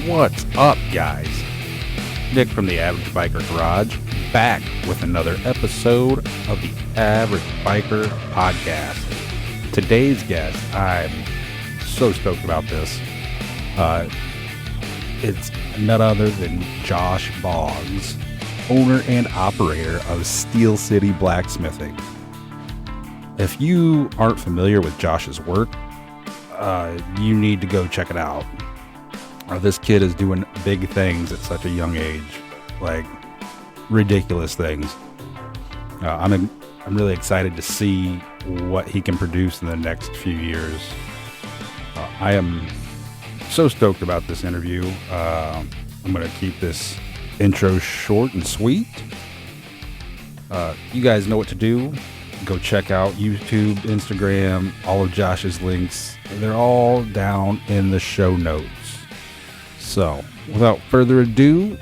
What's up, guys? Nick from the Average Biker Garage, back with another episode of the Average Biker Podcast. Today's guest, I'm so stoked about this. It's none other than Josh Boggs, owner and operator of Steel City Blacksmithing. If you aren't familiar with Josh's work, you need to go check it out. This kid is doing big things at such a young age, like ridiculous things. I'm really excited to see what he can produce in the next few years. I am so stoked about this interview. I'm going to keep this intro short and sweet. You guys know what to do. Go check out YouTube, Instagram, all of Josh's links. They're all down in the show notes. So, without further ado,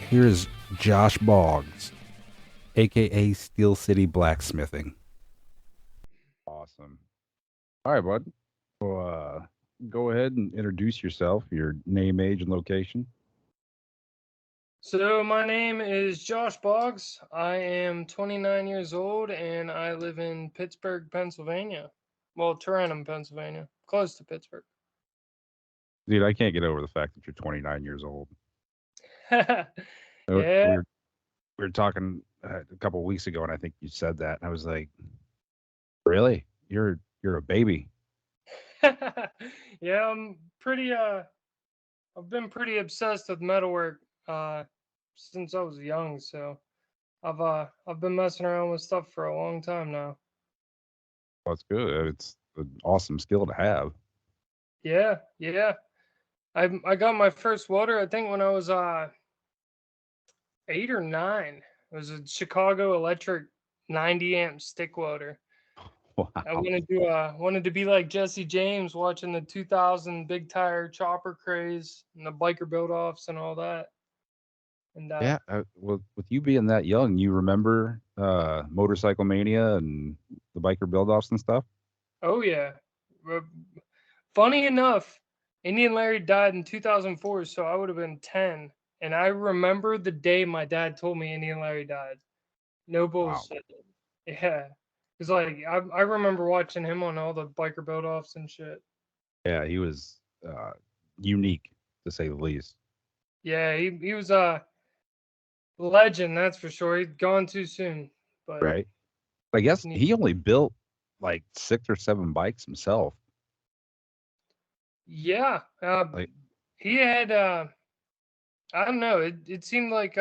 here is Josh Boggs, aka Steel City Blacksmithing. Awesome. All right, bud. Well, go ahead and introduce yourself, your name, age, and location. So my name is Josh Boggs. I am 29 years old and I live in Pittsburgh, Pennsylvania. Well, Tarentum, Pennsylvania, close to Pittsburgh. Dude, I can't get over the fact that you're 29 years old. We Yeah, were talking a couple of weeks ago, and I think you said that, and I was like, "Really? You're a baby?" yeah. I'm pretty. I've been pretty obsessed with metalwork since I was young. So I've been messing around with stuff for a long time now. Well, that's good. It's an awesome skill to have. Yeah, yeah. I got my first welder, I think, when I was 8 or 9. It was a Chicago Electric 90 amp stick welder. I Wow. wanted to be like Jesse James watching the 2000 big tire chopper craze and the biker build offs and all that. And Yeah. Well, with you being that young, you remember Motorcycle Mania and the biker build-offs and stuff? oh yeah, Uh, funny enough, Indian Larry died in 2004, so I would have been 10. And I remember the day my dad told me Indian Larry died. No Wow. bullshit. Yeah. Cause like I remember watching him on all the biker build offs and shit. Yeah, he was unique to say the least. Yeah, he was a legend, that's for sure. He'd gone too soon. But Right. I guess ne- he only built like 6 or 7 bikes himself. yeah, Like, he had I don't know, it seemed like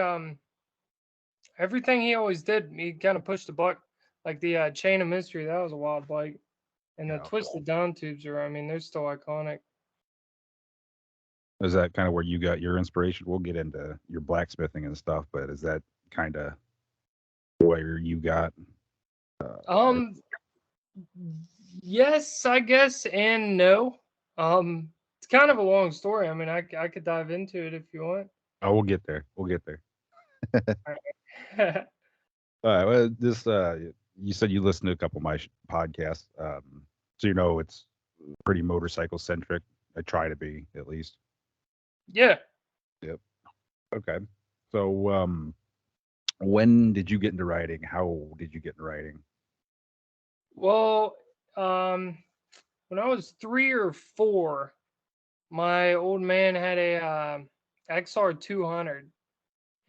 everything he always did, he kind of pushed the buck. Like the Chain of Mystery, that was a wild bike. And the yeah. Twisted Down tubes are, I mean, they're still iconic. Is that kind of where you got your inspiration? We'll get into your blacksmithing and stuff, but is that kind of where you got? Uh, Um, yes, I guess, and no. It's kind of a long story. I mean, I could dive into it if you want. oh, we'll get there. We'll get there. Alright. All right. Well, this you said you listened to a couple of my podcasts, so you know it's pretty motorcycle centric. I try to be at least. Yeah. Yep. Okay. So, when did you get into writing? How did you get into writing? Well, um, when I was 3 or 4, my old man had a XR 200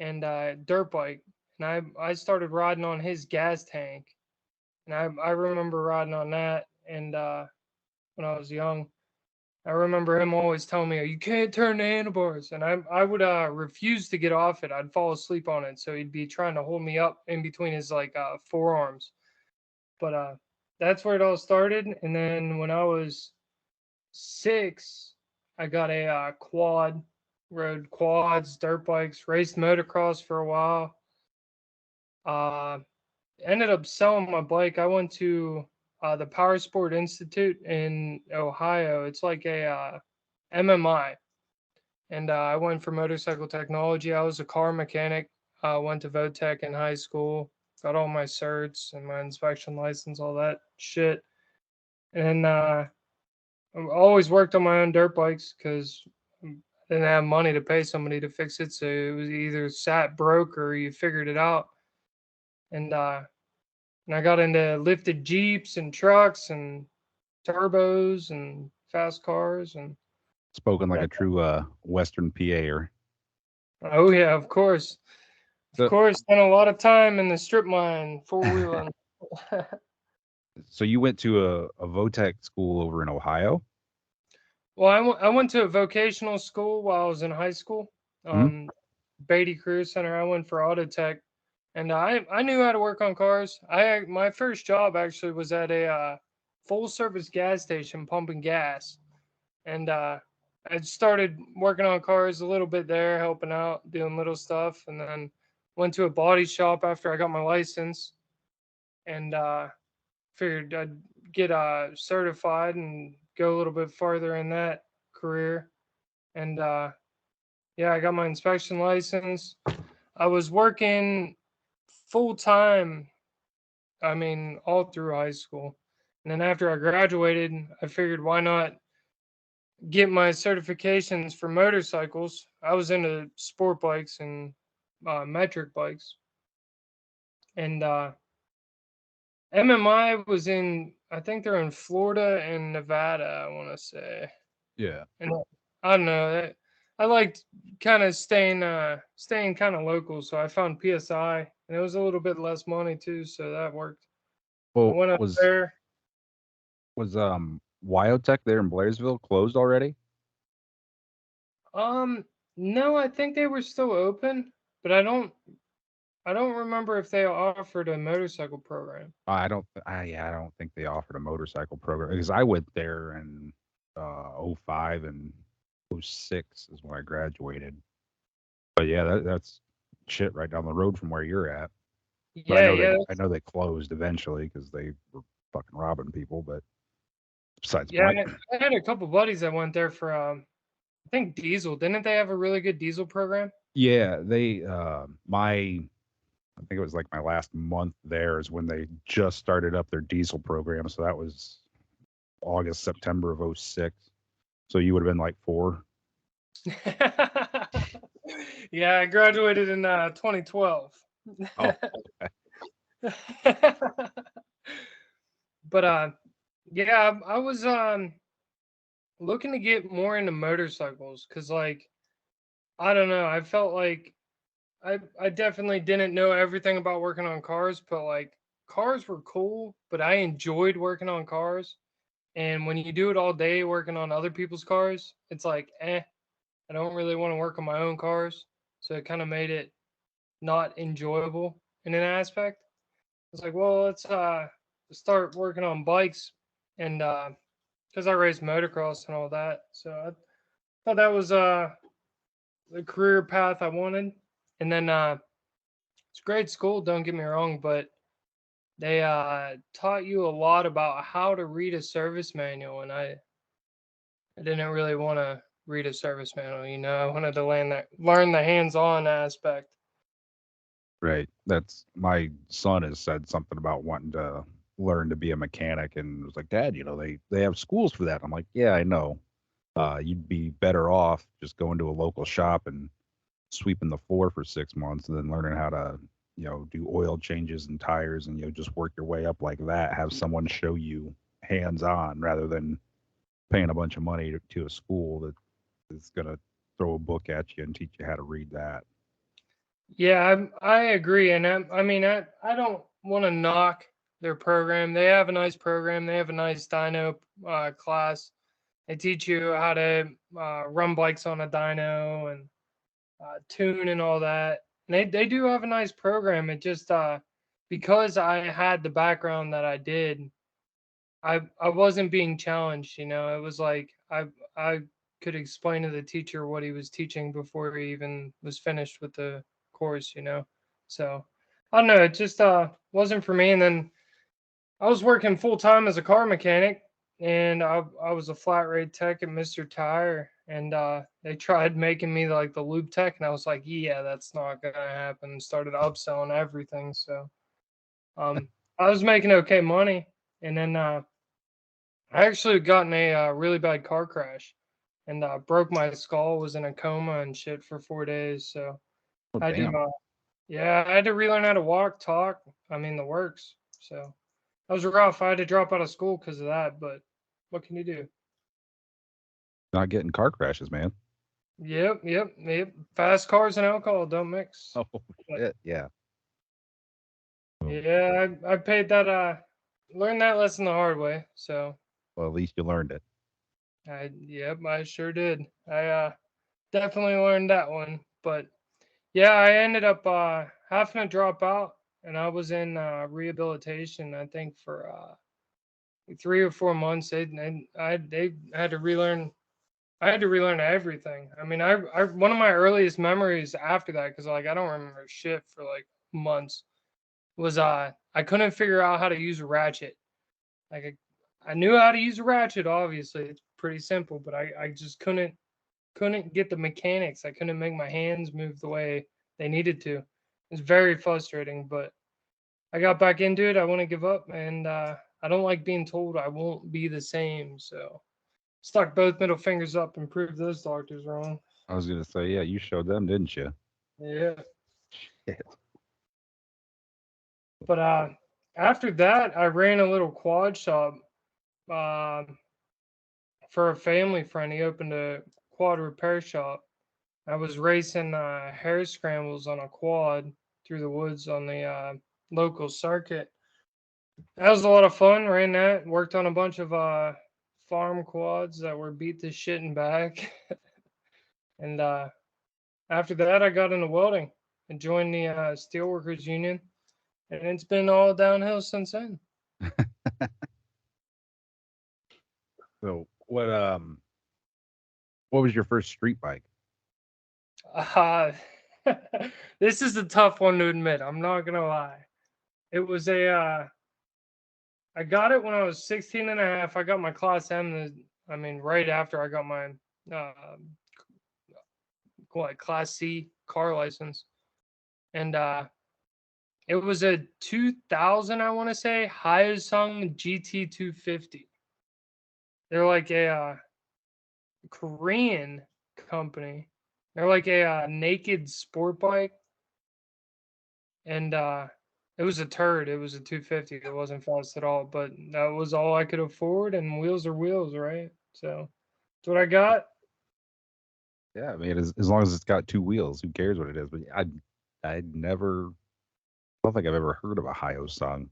and dirt bike, and I started riding on his gas tank, and I remember riding on that, and when I was young. I remember him always telling me, "You can't turn the handlebars," and I would refuse to get off it. I'd fall asleep on it, so he'd be trying to hold me up in between his like forearms. But that's where it all started. And then when I was 6, I got a quad, rode quads, dirt bikes, raced motocross for a while. Uh, Ended up selling my bike. I went to the Power Sport Institute in Ohio. It's like a MMI, and I went for motorcycle technology. I was a car mechanic. Went to Votech in high school. Got all my certs and my inspection license, all that shit. And I always worked on my own dirt bikes because didn't have money to pay somebody to fix it, so it was either sat broke or you figured it out. And I got into lifted Jeeps and trucks and turbos and fast cars and Spoken like yeah. a true Western PAer. Oh yeah, of course. Of So, course, spent a lot of time in the strip mine, four wheeling. so you went to a Votech school over in Ohio? Well, I went to a vocational school while I was in high school. Hmm? Beatty Career Center. I went for auto tech, and I knew how to work on cars. My first job actually was at a full service gas station pumping gas, and I started working on cars a little bit there, helping out, doing little stuff, and then went to a body shop after I got my license, and figured I'd get certified and go a little bit farther in that career. And yeah, I got my inspection license. I was working full time, I mean, all through high school. And then after I graduated, I figured why not get my certifications for motorcycles. I was into sport bikes and metric bikes. And MMI was in, I think they're in Florida and Nevada, I want to say. Yeah. And I don't know. I liked kind of staying kind of local, so I found PSI, and it was a little bit less money too, so that worked. I Well, went up there. was Wyotech there in Blairsville closed already? Um, no, I think they were still open, but I don't remember if they offered a motorcycle program. I don't think they offered a motorcycle program because I went there in '05 and '06 is when I graduated. But yeah, that's shit right down the road from where you're at. But Yeah, yeah, I know they closed eventually because they were fucking robbing people. But besides the yeah. point, I had a couple buddies that went there for I think diesel. Didn't they have a really good diesel program? yeah, they my I think it was like my last month there is when they just started up their diesel program. So that was August, September of '06. So you would have been like 4. Yeah, I graduated in 2012. Oh, But yeah, I was looking to get more into motorcycles because like I don't know, I felt like I definitely didn't know everything about working on cars, but like cars were cool, but I enjoyed working on cars. And when you do it all day working on other people's cars, it's like, I don't really want to work on my own cars. So it kind of made it not enjoyable in an aspect. It's like, well, let's start working on bikes and because I raced motocross and all that. So I thought that was the career path I wanted. And then it's great school, don't get me wrong, but they taught you a lot about how to read a service manual, and I didn't really want to read a service manual. I wanted to learn the hands-on aspect. right. That's my son has said something about wanting to learn to be a mechanic and was like, Dad, they have schools for that. I'm like, yeah, I know. You'd be better off just going to a local shop and sweeping the floor for 6 months and then learning how to, do oil changes and tires and, just work your way up like that. Have someone show you hands on rather than paying a bunch of money to a school that is going to throw a book at you and teach you how to read that. Yeah, I agree, and I mean I don't want to knock their program. They have a nice program. They have a nice dyno class. They teach you how to run bikes on a dyno and tune and all that. And they do have a nice program. It just because I had the background that I did, I wasn't being challenged. It was like I could explain to the teacher what he was teaching before he even was finished with the course. So I don't know. It just wasn't for me. And then I was working full time as a car mechanic, and I was a flat rate tech at Mister Tire, and they tried making me like the lube tech, and I was like, yeah, that's not gonna happen. Started upselling everything, so I was making okay money, and then I actually got in a really bad car crash. and broke my skull. Was in a coma and shit for 4 days. So Oh, I damn. I had to relearn how to walk, talk. I mean the works. So that was rough. I had to drop out of school because of that. But what can you do? Not getting car crashes, man. Yep. Fast cars and alcohol don't mix. Oh, But shit. Yeah. Oh, yeah, I paid that. Learned that lesson the hard way. So well, at least you learned it. I sure did. I definitely learned that one. But yeah, I ended up having to drop out, and I was in rehabilitation. I think for 3 or 4 months. They had to relearn. I had to relearn everything. I mean, I one of my earliest memories after that, because like I don't remember shit for like months, was I couldn't figure out how to use a ratchet. Like I knew how to use a ratchet. Obviously, it's pretty simple, but I just couldn't get the mechanics. I couldn't make my hands move the way they needed to. It's very frustrating, but I got back into it. I want to give up, and I don't like being told I won't be the same. So stuck both middle fingers up and proved those doctors wrong. I was gonna say, yeah, you showed them, didn't you? Yeah, Shit. but after that, I ran a little quad shop um for a family friend. He opened a quad repair shop. I was racing hair scrambles on a quad through the woods on the local circuit. That was a lot of fun. Ran that. Worked on a bunch of farm quads that were beat to shit and back. And after that, I got into welding and joined the Steelworkers Union. And it's been all downhill since then. So what was your first street bike? Uh, this is a tough one to admit. I'm not going to lie. It was I got it when I was 16 and a half. I got my Class M, I mean, right after I got my uh, Class C car license. And it was a 2000, I want to say, Hyosung GT 250. They're like a Korean company. They're like a naked sport bike, and it was a turd. It was a 250. It wasn't fast at all, but that was all I could afford. And wheels are wheels, right? So that's what I got. Yeah, I mean, as long as it's got two wheels, who cares what it is? But I'd never, I don't think I've ever heard of a Hyo song.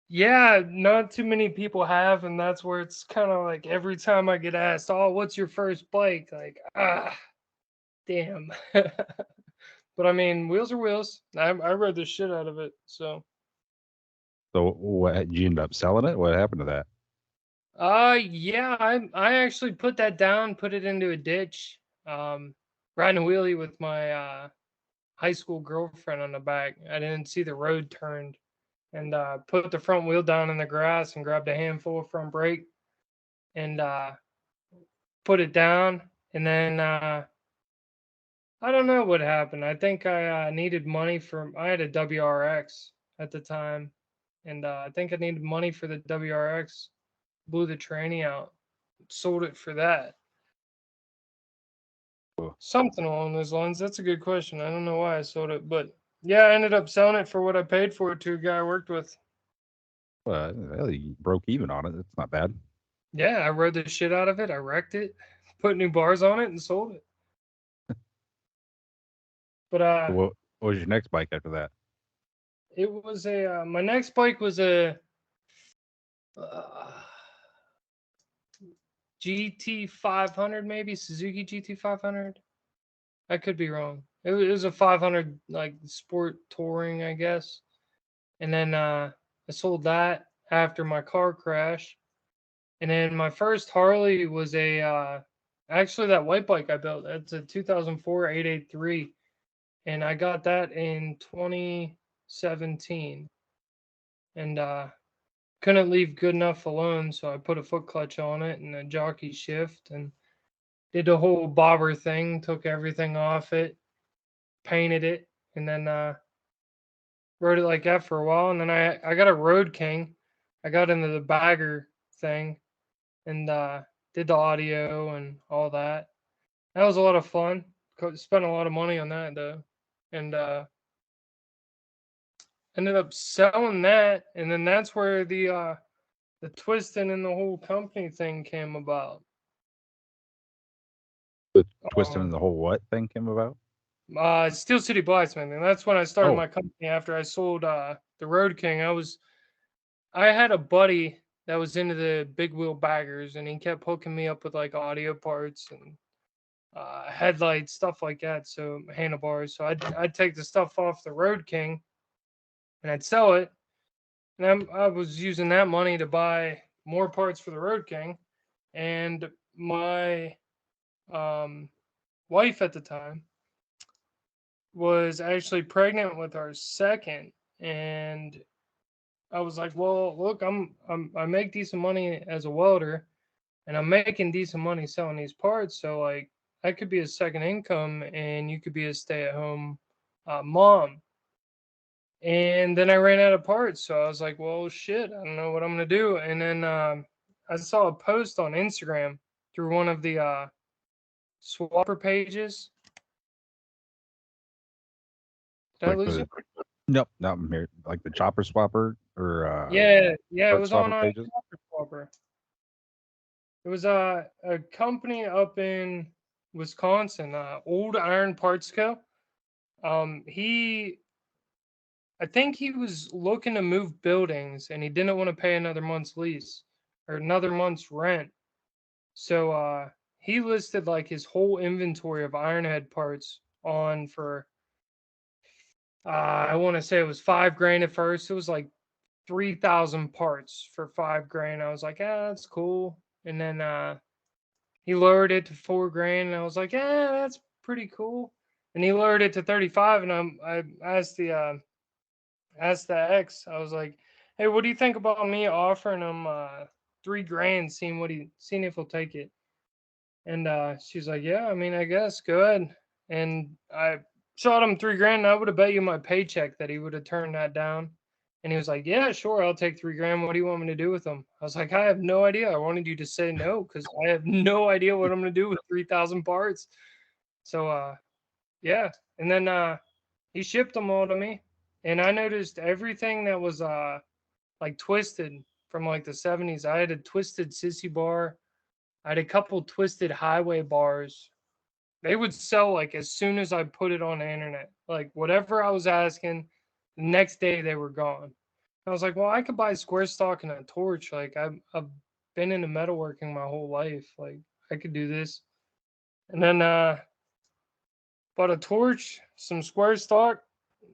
Yeah, not too many people have, and that's where it's kind of like every time I get asked, "Oh, what's your first bike?" Like, damn. But I mean, wheels are wheels. I rode the shit out of it. So, So what, did you end up selling it? What happened to that? yeah, I actually put that down, put it into a ditch. Riding a wheelie with my high school girlfriend on the back. I didn't see the road turned, and put the front wheel down in the grass and grabbed a handful of front brake and put it down. And then I don't know what happened. I think I needed money for. I had a WRX at the time, and I think I needed money for the WRX. Blew the tranny out, sold it for that. Oh, Something along those lines. That's a good question. I don't know why I sold it, but yeah, I ended up selling it for what I paid for it to a guy I worked with. well, you broke even on it. That's not bad. Yeah, I rode the shit out of it. I wrecked it, put new bars on it, and sold it. But So what was your next bike after that? it was a my next bike was a uh, GT 500, maybe Suzuki GT 500. I could be wrong. It was a 500 like sport touring, I guess. And then I sold that after my car crash. And then my first Harley was a actually that white bike I built. It's a 2004 883, and I got that in 2017. And couldn't leave good enough alone, so I put a foot clutch on it and a jockey shift and did the whole bobber thing. Took everything off it, painted it, and then rode it like that for a while. And then I got a Road King. I got into the bagger thing, and did the audio and all that. That was a lot of fun. Spent a lot of money on that though, and ended up selling that, and then that's where the twisting and the whole company thing came about. The twisting and Um, the whole what thing came about? Steel City Blacksmithing. That's when I started Oh, my company after I sold the Road King. I had a buddy that was into the big wheel baggers, and he kept hooking me up with like audio parts and headlights, stuff like that. So handlebars. So I'd take the stuff off the Road King and I'd sell it. And I was using that money to buy more parts for the Road King. And my um, wife at the time was actually pregnant with our second, and I was like, "Well, look, I make decent money as a welder, and I'm making decent money selling these parts. So like, that could be a second income, and you could be a stay-at-home mom." And then I ran out of parts, so I was like, "Well, shit, I don't know what I'm gonna do." And then I saw a post on Instagram through one of the swapper pages. Did I like lose you? the nope, not I'm here. Like the chopper swapper or Yeah, yeah, it part was on swapper pages. Swapper. It was a company up in Wisconsin, Old Iron Parts Co. I think he was looking to move buildings and he didn't want to pay another month's lease or another month's rent. So he listed like his whole inventory of Ironhead parts on for I want to say it was 5 grand at first. It was like 3,000 parts for 5 grand. I was like, "Ah, that's cool." And then he lowered it to 4 grand, and I was like, "Yeah, that's pretty cool." And he lowered it to 35, and I asked the ex, I was like, "Hey, what do you think about me offering him 3 grand, seeing if he'll take it?" And she's like, "Yeah, I mean, I guess go ahead." And I shot him 3 grand. And I would have bet you my paycheck that he would have turned that down. And he was like, "Yeah, sure, I'll take 3 grand. What do you want me to do with them?" I was like, "I have no idea. I wanted you to say no because I have no idea what I'm gonna do with 3,000 parts." So yeah. And then he shipped them all to me. And I noticed everything that was like twisted from like the 70s. I had a twisted sissy bar. I had a couple twisted highway bars. They would sell like as soon as I put it on the internet. Like whatever I was asking, the next day they were gone. I was like, well, I could buy square stock and a torch. Like I've been into metalworking my whole life. Like I could do this. And then bought a torch, some square stock,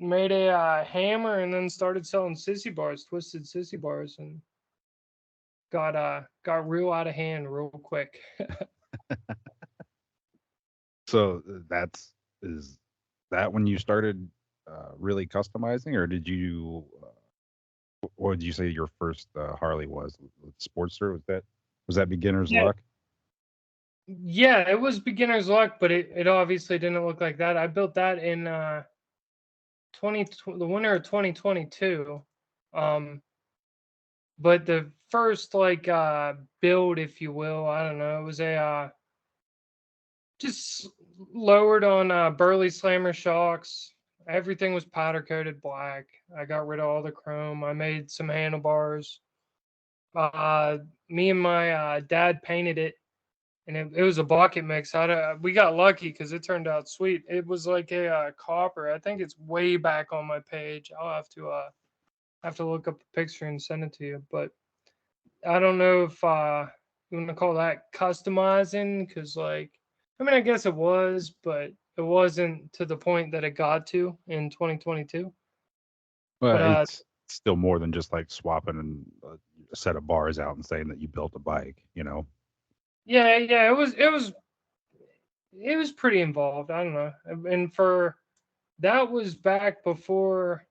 made a hammer, and then started selling sissy bars, twisted sissy bars, and got real out of hand real quick. So is that when you started really customizing, or did you? What would you say your first Harley was? Sportster? Was that beginner's Yeah, luck? yeah, it was beginner's luck, but it obviously didn't look like that. I built that in 20 the winter of 2022. Um, but the first like build, if you will, I don't know, it was a just lowered on Burley Slammer shocks. Everything was powder coated black. I got rid of all the chrome. I made some handlebars. Uh, Me and my dad painted it, and it was a bucket mix. We got lucky because it turned out sweet. It was like a copper. I think it's way back on my page. I'll have to look up the picture and send it to you. But I don't know if you want to call that customizing, because like, I mean, I guess it was, but it wasn't to the point that it got to in 2022. Well, But it's still more than just like swapping a set of bars out and saying that you built a bike. yeah, yeah, it was pretty involved. I don't know, and for that was back before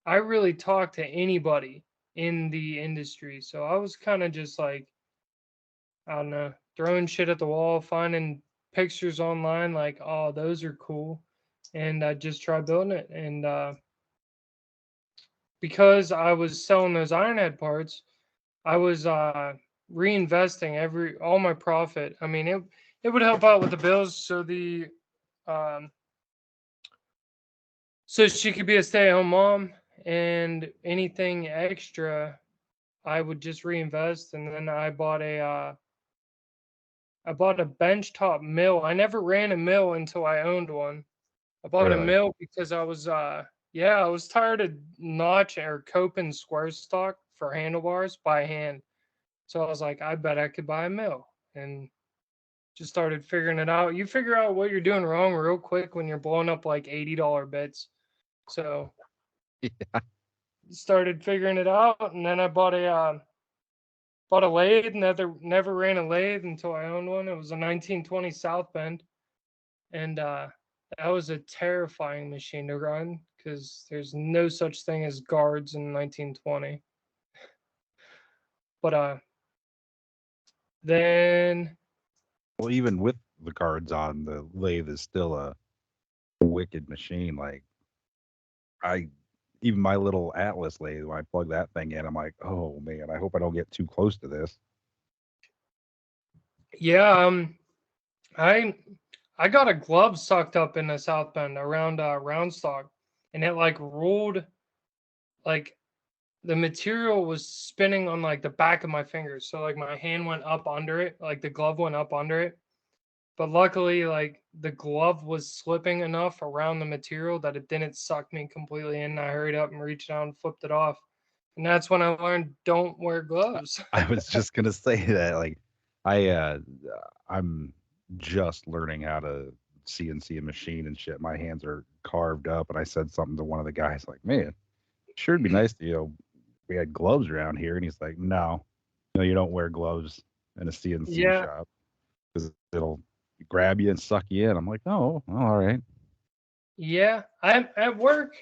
I really talked to anybody in the industry. So I was kind of just like, I don't know, throwing shit at the wall, finding pictures online like, oh, those are cool. And I just tried building it. And because I was selling those Ironhead parts, I was reinvesting all my profit. I mean, it would help out with the bills, um, so she could be a stay-at-home mom, and anything extra, I would just reinvest. And then I bought a benchtop mill. I never ran a mill until I owned one. I bought a Really? mill because I was tired of notch or coping square stock for handlebars by hand. So I was like, I bet I could buy a mill, and just started figuring it out. You figure out what you're doing wrong real quick when you're blowing up like $80 bits. So started figuring it out, and then I bought a lathe. Never ran a lathe until I owned one. It was a 1920 South Bend, and that was a terrifying machine to run because there's no such thing as guards in 1920. But then Well, even with the cards on, the lathe is still a wicked machine. Like I, even my little Atlas lathe, when I plug that thing in, I'm like, oh man, I hope I don't get too close to this. yeah, I I got a glove sucked up in the South Bend around Roundstock, and it like rolled, like the material was spinning on like the back of my fingers. So like my hand went up under it, like the glove went up under it. But luckily, like the glove was slipping enough around the material that it didn't suck me completely in. I hurried up and reached out and flipped it off. And that's when I learned don't wear gloves. I was just gonna say that, like, I I'm just learning how to CNC a machine and shit. My hands are carved up, and I said something to one of the guys, like, man, sure it'd be nice to, we had gloves around here, and he's like, no, you don't wear gloves in a CNC Yeah, shop because it'll grab you and suck you in. I'm like, oh, well, all right. yeah. I'm at work.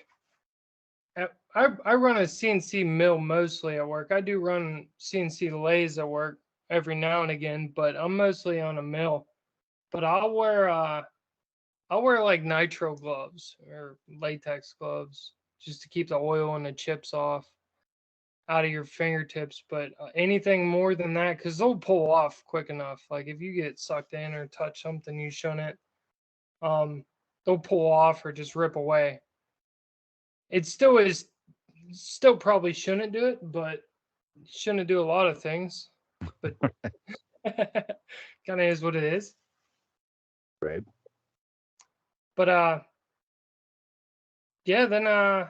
I run a CNC mill mostly at work. I do run CNC lathes at work every now and again, but I'm mostly on a mill. But I'll wear like nitro gloves or latex gloves just to keep the oil and the chips off out of your fingertips. But anything more than that, because they'll pull off quick enough. Like if you get sucked in or touch something you shouldn't, um, they'll pull off or just rip away. It still probably shouldn't do it, but shouldn't do a lot of things. But kind of is what it is. Right. But yeah, then I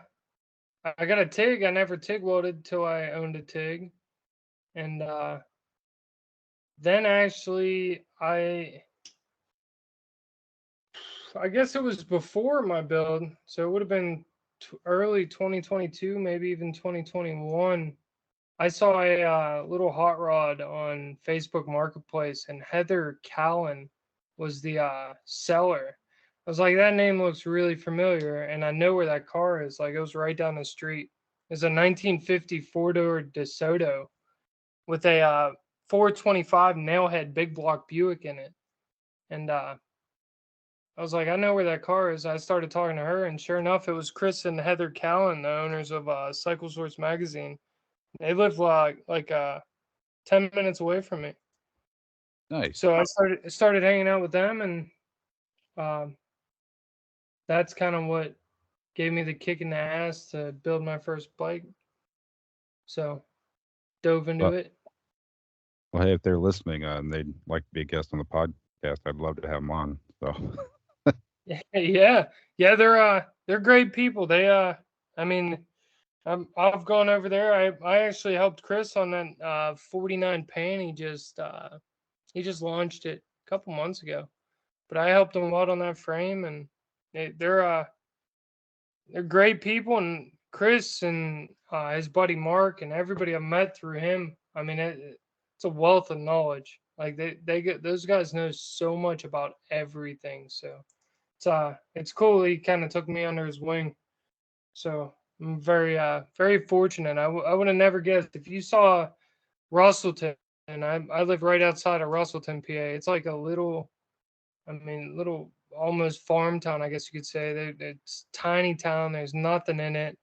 got a TIG. I never TIG welded till I owned a TIG, and then actually I guess it was before my build, so it would have been early 2022, maybe even 2021. I saw a little hot rod on Facebook Marketplace, and Heather Callan was the seller. I was like, that name looks really familiar, and I know where that car is. Like, it was right down the street. It's a 1950 four-door DeSoto with a 425 nailhead big block Buick in it. And I was like, I know where that car is. I started talking to her, and sure enough, it was Chris and Heather Callan, the owners of Cycle Source magazine. They live 10 minutes away from me. Nice. So I started hanging out with them, and um, that's kind of what gave me the kick in the ass to build my first bike. So dove into Well, it. well, hey, if they're listening, and they'd like to be a guest on the podcast, I'd love to have them on. So, Yeah, yeah, they're great people. I mean, I've gone over there. I actually helped Chris on that 49 pan. He just launched it a couple months ago, but I helped him out on that frame, and they're great people. And Chris and his buddy Mark and everybody I met through him. I mean, it's a wealth of knowledge. Like they get those guys know so much about everything. So it's cool. He kind of took me under his wing. So I'm very fortunate. I would have never guessed if you saw Russellton. And I live right outside of Russellton, PA. It's like a little, I mean, little almost farm town, I guess you could say. It's tiny town. There's nothing in it,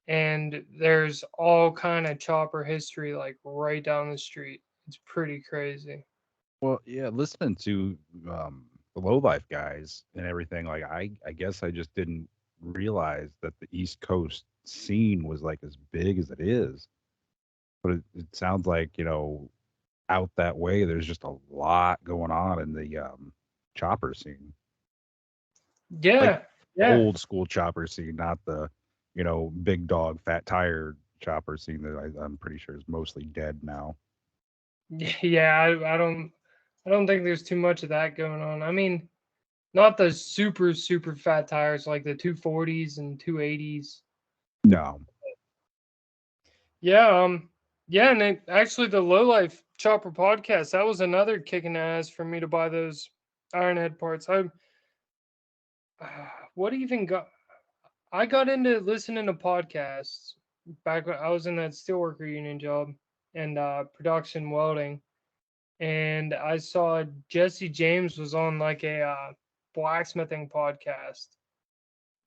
and there's all kind of chopper history like right down the street. It's pretty crazy. Well, yeah, listening to the low life guys and everything, like I guess I just didn't realize that the East Coast scene was like as big as it is. But it sounds like, out that way there's just a lot going on in the chopper scene. Like Yeah, yeah. old school chopper scene, not the, big dog, fat tire chopper scene that I'm pretty sure is mostly dead now. Yeah, I don't think there's too much of that going on. I mean, not the super super fat tires like the 240s and 280s. No. Yeah, yeah, and actually the Low Life Chopper podcast, that was another kicking ass for me to buy those Ironhead parts. What even got I got into listening to podcasts back when I was in that steelworker union job and production welding, and I saw Jesse James was on like a blacksmithing podcast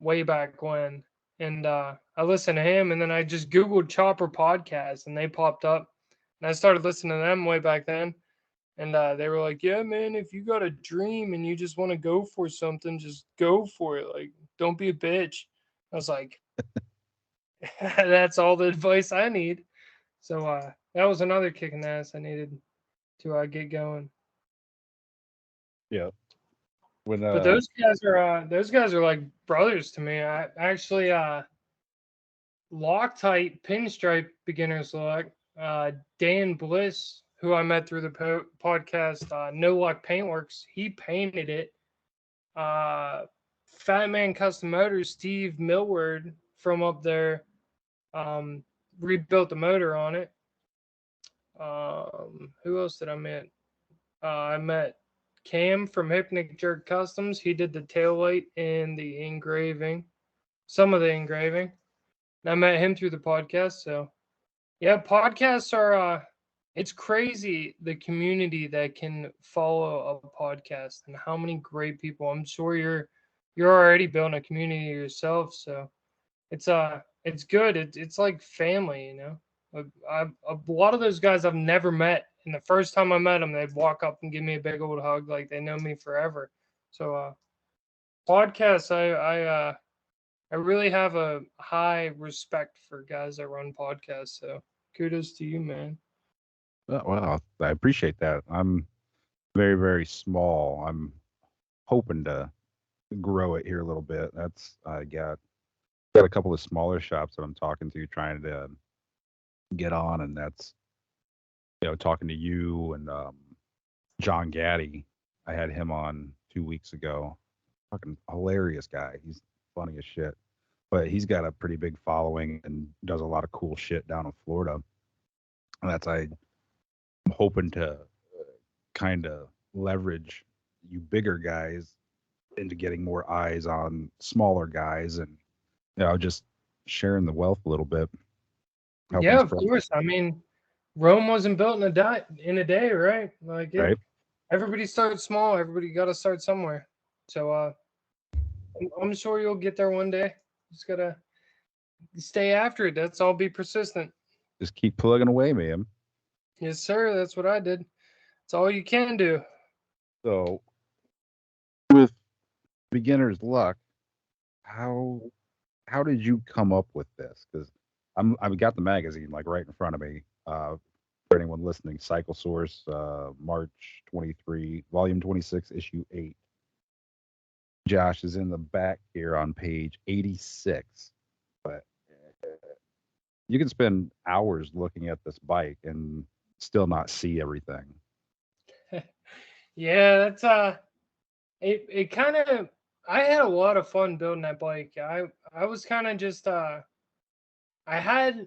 way back when, and I listened to him, and then I just Googled Chopper podcast, and they popped up, and I started listening to them way back then, and they were like, "Yeah, man, if you got a dream and you just want to go for something, just go for it. Like, don't be a bitch." I was like, "That's all the advice I need." So that was another kick in the ass I needed to get going. Yeah. When But those guys are like brothers to me. I actually Loctite Pinstripe Beginner's Luck. Dan Bliss, who I met through the podcast, No Luck Paintworks, he painted it. Fat Man Custom Motors, Steve Millward from up there, um, rebuilt the motor on it. Who else did I meet? I met Cam from Hypnic Jerk Customs. He did the tail light and the engraving, some of the engraving. And I met him through the podcast. So yeah, podcasts are it's crazy the community that can follow a podcast and how many great people. I'm sure you're already building a community yourself, so it's good. It's like family, you know. A lot of those guys I've never met, and the first time I met them, they'd walk up and give me a big old hug, like they know me forever. So podcasts, I really have a high respect for guys that run podcasts. So kudos to you, man. Well, I appreciate that. I'm very, very small. I'm hoping to grow it here a little bit. That's I got a couple of smaller shops that I'm talking to, trying to get on, and that's talking to you and John Gaddy. I had him on 2 weeks ago. Fucking hilarious guy. He's funny as shit. But he's got a pretty big following and does a lot of cool shit down in Florida. And I'm hoping to kind of leverage you bigger guys into getting more eyes on smaller guys, and just sharing the wealth a little bit, helping Yeah, of spread, course. I mean, Rome wasn't built in a day, right? Like right? everybody starts small. Everybody got to start somewhere. So I'm sure you'll get there one day. Just gotta stay after it. That's all. Be persistent. Just keep plugging away, man. Yes, sir. That's what I did. That's all you can do. So with beginner's luck, how how did you come up with this? Because I've got the magazine like right in front of me. For anyone listening, Cycle Source, March 23, Volume 26, Issue 8. Josh is in the back here on page 86. But you can spend hours looking at this bike and still not see everything. Yeah, that's it kind of I had a lot of fun building that bike. I was kind of just I had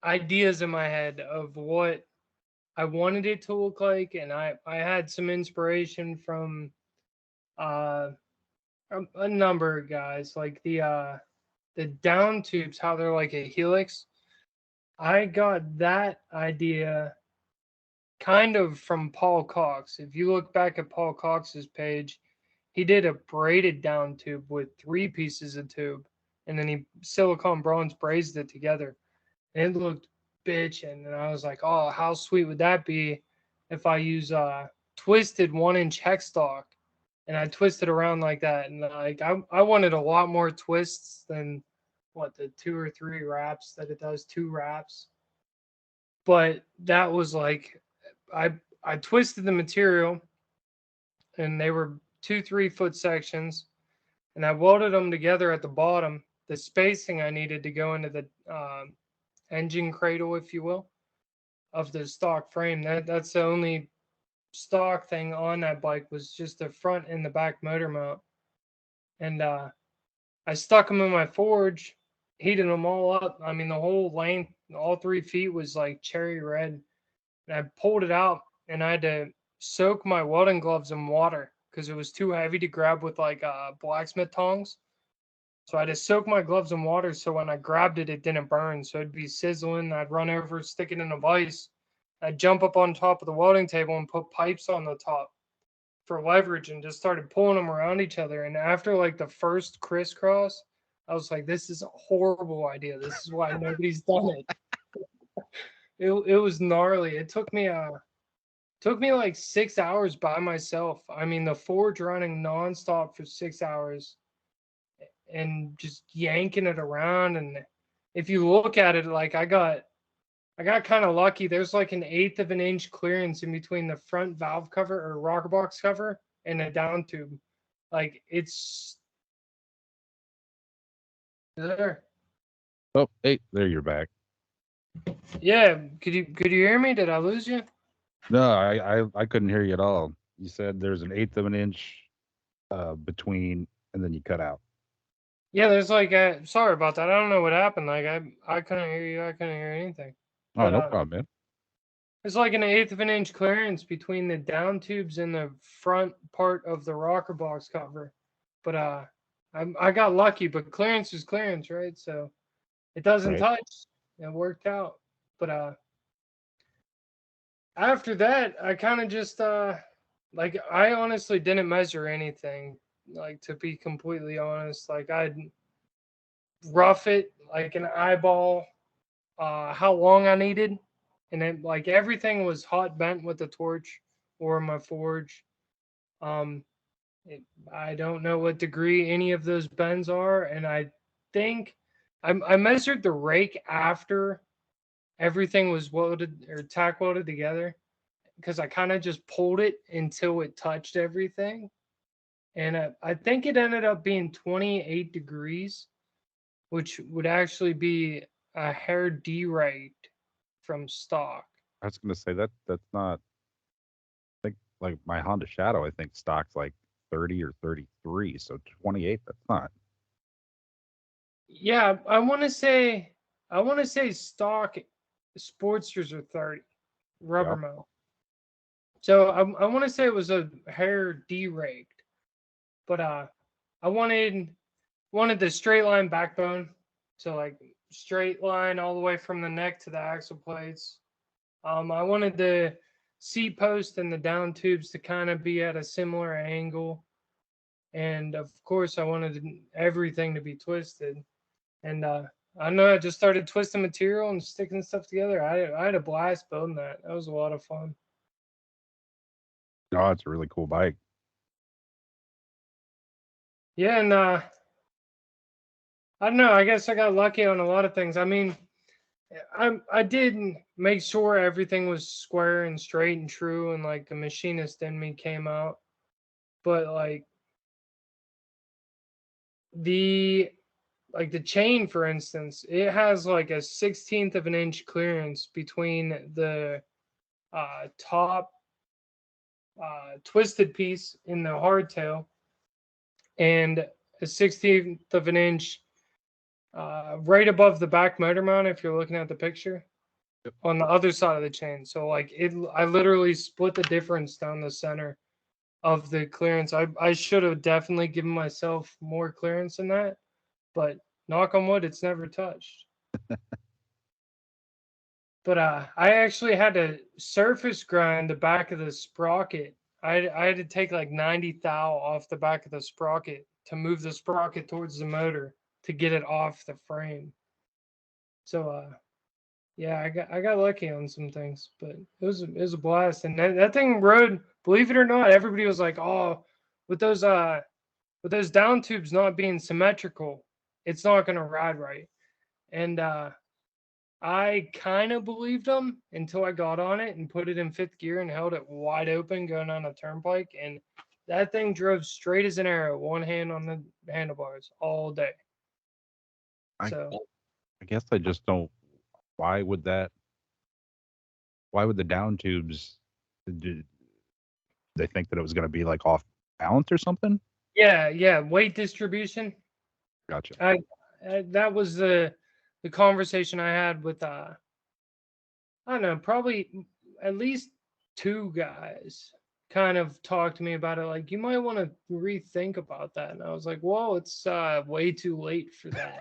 ideas in my head of what I wanted it to look like, and I had some inspiration from uh a number of guys, like the down tubes, how they're like a helix. I got that idea kind of from Paul Cox. If you look back at Paul Cox's page, he did a braided down tube with three pieces of tube, and then he silicone bronze brazed it together, and it looked bitchin'. And I was like, oh, how sweet would that be if I use twisted 1-inch hex stock, and I twisted around like that, and like I wanted a lot more twists than what the 2 or 3 wraps that it does, 2 wraps. But that was like I twisted the material, and they were 2 3 foot sections, and I welded them together at the bottom. The spacing I needed to go into the engine cradle, if you will, of the stock frame. That's the only stock thing on that bike, was just the front and the back motor mount. And I stuck them in my forge, heated them all up. I mean, the whole length, all 3 feet was like cherry red. And I pulled it out, and I had to soak my welding gloves in water because it was too heavy to grab with like blacksmith tongs. So I had to soak my gloves in water so when I grabbed it, it didn't burn. So it'd be sizzling. I'd run over, stick it in a vise. I'd jump up on top of the welding table and put pipes on the top for leverage and just started pulling them around each other. And after like the first crisscross, I was like, this is a horrible idea. This is why nobody's done it. It was gnarly. It took me like 6 hours by myself. I mean, the forge running nonstop for 6 hours and just yanking it around. And if you look at it, like I got kind of lucky. There's like an 1/8 of an inch clearance in between the front valve cover or rocker box cover and a down tube. Like it's there. Oh, hey, there you're back. Yeah, could you hear me? Did I lose you? No, I couldn't hear you at all. You said there's an 1/8 of an inch between, and then you cut out. Yeah, there's like sorry about that. I don't know what happened. Like I couldn't hear you. I couldn't hear anything. Oh, But no problem, man. it's like an 1/8 of an inch clearance between the down tubes and the front part of the rocker box cover. But I got lucky. But clearance is clearance, right? So it doesn't Right. touch. It worked out. But after that, I kind of just like I honestly didn't measure anything. Like to be completely honest, like I'd rough it like an eyeball, how long I needed, and then like everything was hot bent with the torch or my forge. Um, I don't know what degree any of those bends are, and I think I measured the rake after everything was welded or tack welded together because I kind of just pulled it until it touched everything, and I think it ended up being 28 degrees, which would actually be a hair derate from stock. I was gonna say that's not, I think, like my Honda Shadow, I think stock's like 30 or 33, so 28. That's not. Yeah, I want to say stock Sportsters are 30 rubber Yeah. mount. So I want to say it was a hair deraked, but I wanted the straight line backbone, so like straight line all the way from the neck to the axle plates. I wanted the seat post and the down tubes to kind of be at a similar angle, and of course I wanted everything to be twisted. And I know I just started twisting material and sticking stuff together. I had a blast building that. That was a lot of fun. Oh, it's a really cool bike. Yeah, and I don't know. I guess I got lucky on a lot of things. I mean, I did make sure everything was square and straight and true, and like the machinist in me came out. But the the chain, for instance, it has like a 16th of an inch clearance between the top twisted piece in the hardtail and a 16th of an inch right above the back motor mount if you're looking at the picture on the other side of the chain. So like I literally split the difference down the center of the clearance. I should have definitely given myself more clearance than that, but knock on wood, it's never touched. But I actually had to surface grind the back of the sprocket. I had to take like 90 thou off the back of the sprocket to move the sprocket towards the motor to get it off the frame. So Yeah, I got lucky on some things, but it was a blast. And that thing rode, believe it or not, everybody was like, "Oh, with those down tubes not being symmetrical, it's not gonna ride right." And I kind of believed them until I got on it and put it in fifth gear and held it wide open going on a turnpike, and that thing drove straight as an arrow, one hand on the handlebars all day. I So I guess I just don't. Why would that? Why would the down tubes? Do they think that it was going to be like off balance or something? yeah, weight distribution. Gotcha. I that was the conversation I had with I don't know, probably at least two guys kind of talked to me about it, like, you might want to rethink about that. And I was like, whoa, it's way too late for that.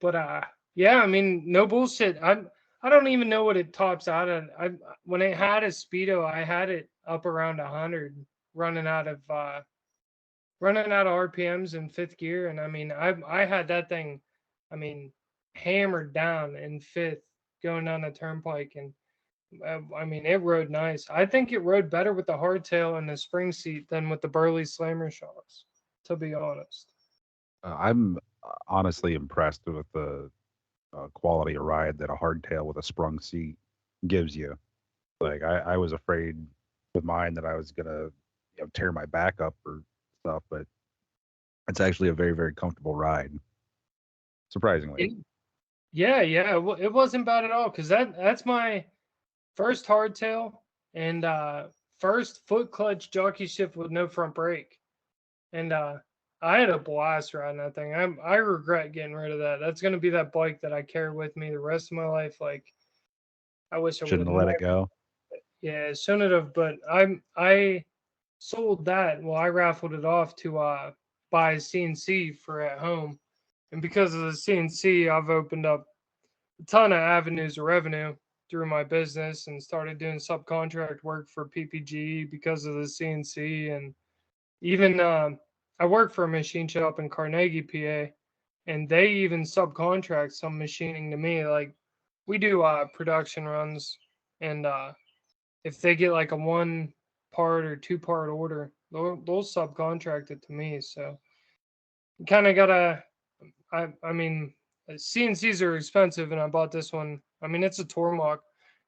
But yeah, I mean, no bullshit. I don't even know what it tops out at. I when it had a speedo, I had it up around 100, running out of RPMs in fifth gear. And I mean, I had that thing, I mean, hammered down in fifth going down the turnpike. And I mean, it rode nice. I think it rode better with the hardtail and the spring seat than with the Burley Slammer shocks, to be honest. I'm honestly impressed with the quality of ride that a hardtail with a sprung seat gives you. Like I was afraid with mine that I was gonna tear my back up or stuff, but it's actually a very very comfortable ride. Surprisingly, It- yeah, yeah, it wasn't bad at all because that's my first hardtail and first foot clutch jockey shift with no front brake. And I had a blast riding that thing. I regret getting rid of that. That's gonna be that bike that I carry with me the rest of my life. Like, I wish I shouldn't would have let never. it go. Yeah, shouldn't have. But I sold that. Well, I raffled it off to buy a CNC for at home, and because of the CNC, I've opened up a ton of avenues of revenue through my business and started doing subcontract work for PPG because of the CNC. And even I work for a machine shop in Carnegie, PA, and they even subcontract some machining to me. Like, we do production runs, and if they get like a one part or two part order, they'll subcontract it to me. So you kind of gotta. I mean, CNCs are expensive, and I bought this one. I mean, it's a Tormach.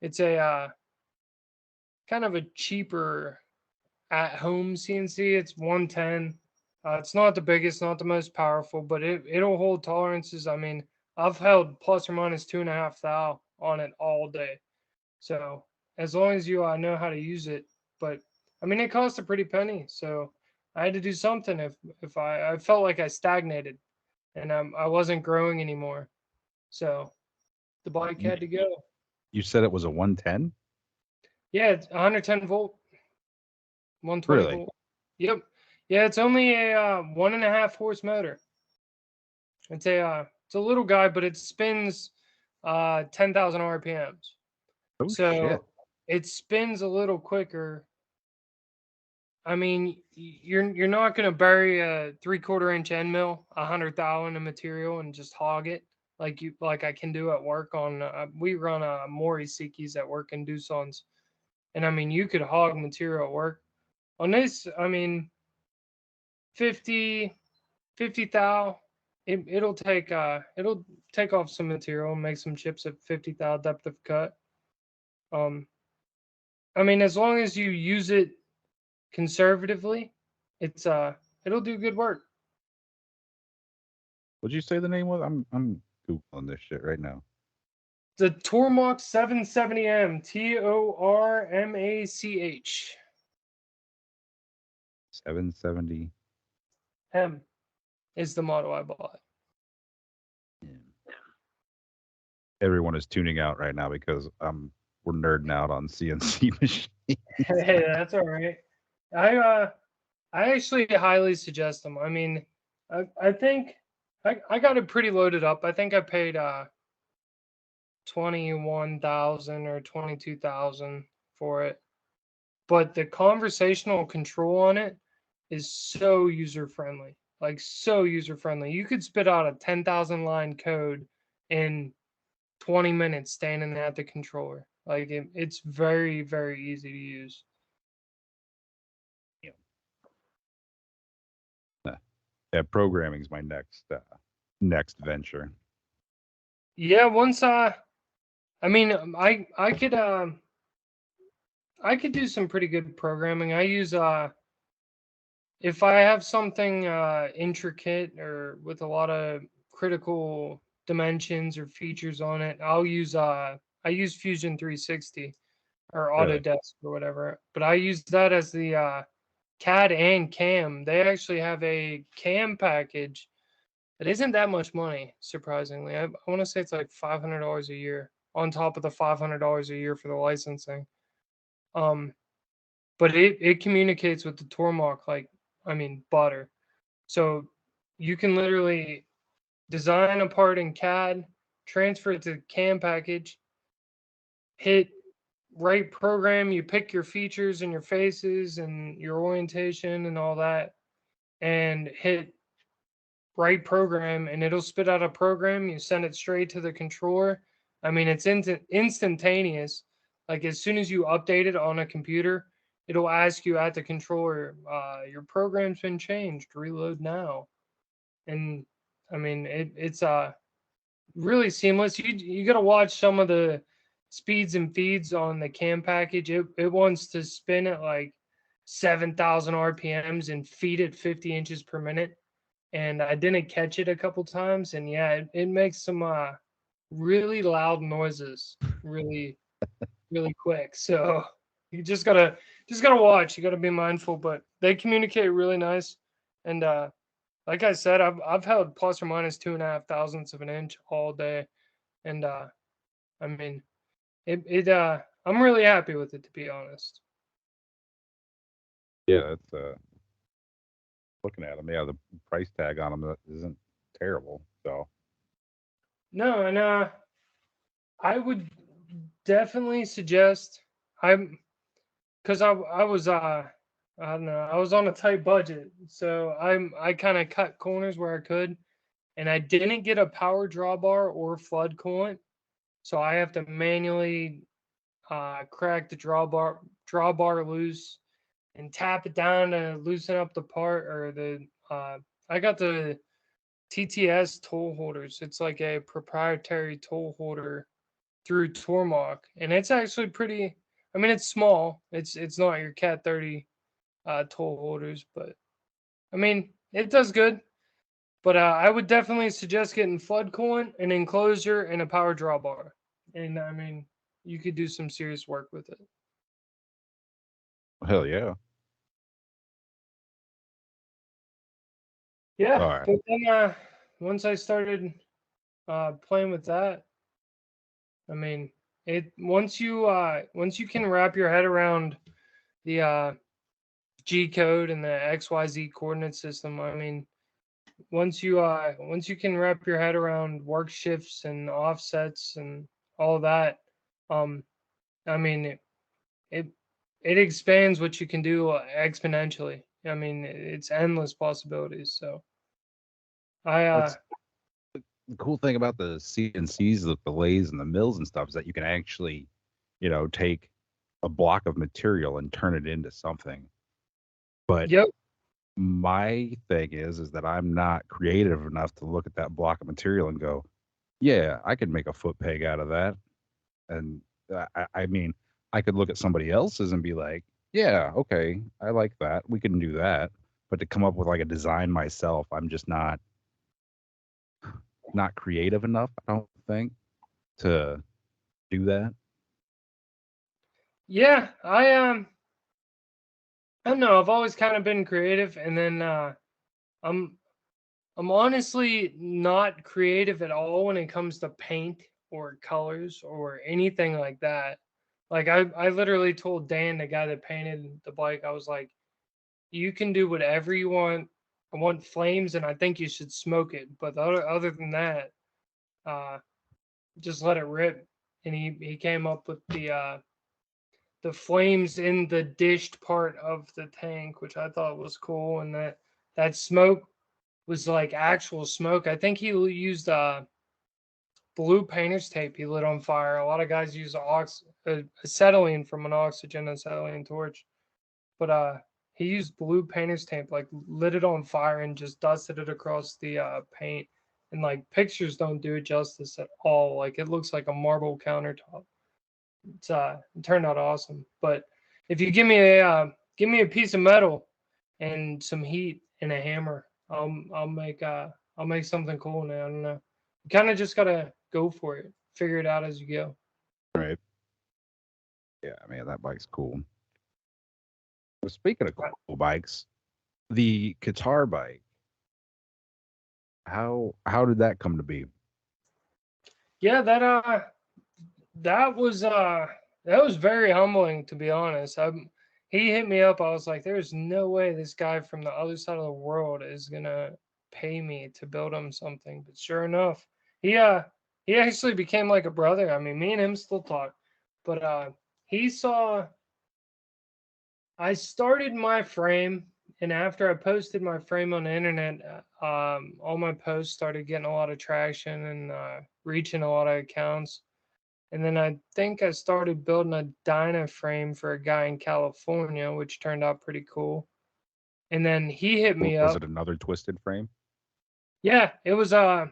It's a kind of a cheaper at home CNC. It's 110. It's not the biggest, not the most powerful, but it'll hold tolerances. I mean, I've held plus or minus 2.5 thou on it all day. So as long as you know how to use it, but I mean, it cost a pretty penny. So I had to do something if I felt like I stagnated and I wasn't growing anymore. So the bike You had to go. you said it was a 110? Yeah, it's 110 volt, 120 Really? volt. Yep. Yeah, it's only a 1.5 horse motor. It's a little guy, but it spins 10,000 RPMs. Oh shit! So it spins a little quicker. I mean, you're not gonna bury a 3/4 inch end mill, 100 thou in a material and just hog it like I can do at work on. We run Mori Sikis at work in Doosan's, and I mean, you could hog material at work on this. I mean, 50 50 thou. It'll take off some material and make some chips at 50 thou depth of cut. Um, I mean, as long as you use it conservatively, it's it'll do good work. What'd you say the name was? I'm googling this shit right now. The Tormach 770M, Tormach. 770. M is the model I bought. Everyone is tuning out right now because we're nerding out on CNC machines. Hey, that's all right. I actually highly suggest them. I mean, I think I got it pretty loaded up. I think I paid 21,000 or 22,000 for it. But the conversational control on it is so user friendly. Like, so user friendly. You could spit out a 10,000 line code in 20 minutes standing at the controller. Like it's very, very easy to use. Yeah, programming is my next venture. Yeah, once I mean, I could do some pretty good programming. I use if I have something intricate or with a lot of critical dimensions or features on it, I use Fusion 360 or Really? Autodesk or whatever. But I use that as the CAD and CAM. They actually have a CAM package that isn't that much money, surprisingly. I want to say it's like $500 a year on top of the $500 a year for the licensing. Um, but it communicates with the Tormach like, I mean, butter. So you can literally design a part in CAD, transfer it to CAM package, hit right program, you pick your features and your faces and your orientation and all that, and hit right program, and it'll spit out a program. You send it straight to the controller. I mean, it's instantaneous. Like as soon as you update it on a computer, it'll ask you at the controller, your program's been changed. Reload now. And I mean, it's really seamless. You got to watch some of the speeds and feeds on the CAM package. It wants to spin at like 7,000 RPMs and feed it 50 inches per minute. And I didn't catch it a couple times, and yeah, it makes some really loud noises, really really quick. So you just gotta watch. You gotta be mindful, but they communicate really nice. And like I said, I've held plus or minus 2.5 thousandths of an inch all day, and I mean it I'm really happy with it, to be honest. Yeah, that's looking at them. Yeah, the price tag on them isn't terrible. So No, and I would definitely suggest I'm because I was I don't know, I was on a tight budget, so I kind of cut corners where I could, and I didn't get a power drawbar or flood coolant, so I have to manually crack the drawbar loose and tap it down to loosen up the part or the I got the TTS tool holders. It's like a proprietary tool holder through Tormach, and it's actually pretty. I mean, it's small. It's not your Cat 30 toll holders, but I mean, it does good. But I would definitely suggest getting flood coolant, an enclosure, and a power drawbar. And I mean, you could do some serious work with it. hell yeah. Yeah, All right. but then once I started playing with that, I mean, it once you can wrap your head around the G code and the XYZ coordinate system, I mean, once you can wrap your head around work shifts and offsets and all that, um I mean it it expands what you can do exponentially. I mean, it's endless possibilities. So I That's the cool thing about the CNCs, the lathes and the mills and stuff is that you can actually, take a block of material and turn it into something. But yep. my thing is that I'm not creative enough to look at that block of material and go, yeah, I could make a foot peg out of that. And I mean, I could look at somebody else's and be like, yeah, okay, I like that. We can do that. But to come up with like a design myself, I'm just not creative enough, I don't think, to do that. Yeah, I don't know, I've always kind of been creative, and then I'm I'm honestly not creative at all when it comes to paint or colors or anything like that. Like I literally told Dan, the guy that painted the bike, I was like, you can do whatever you want. I want flames, and I think you should smoke it. But other than that, uh, just let it rip. And he came up with the flames in the dished part of the tank, which I thought was cool, and that smoke was like actual smoke. I think he used blue painter's tape he lit on fire. A lot of guys use acetylene from an oxygen acetylene torch, but he used blue painter's tape, like lit it on fire and just dusted it across the paint. And like pictures don't do it justice at all. Like it looks like a marble countertop. It turned out awesome. But if you give me a piece of metal and some heat and a hammer, I'll make something cool now. I don't know. You kind of just gotta go for it. Figure it out as you go. Right. Yeah, man, that bike's cool. Well, speaking of cool bikes, the guitar bike. How did that come to be? Yeah, that was very humbling, to be honest. He hit me up. I was like, there's no way this guy from the other side of the world is gonna pay me to build him something. But sure enough, he actually became like a brother. I mean, me and him still talk. But he saw I started my frame, and after I posted my frame on the internet, all my posts started getting a lot of traction and reaching a lot of accounts. And then I think I started building a Dyna frame for a guy in California, which turned out pretty cool. And then he hit me Was up. it another twisted frame? Yeah, it was a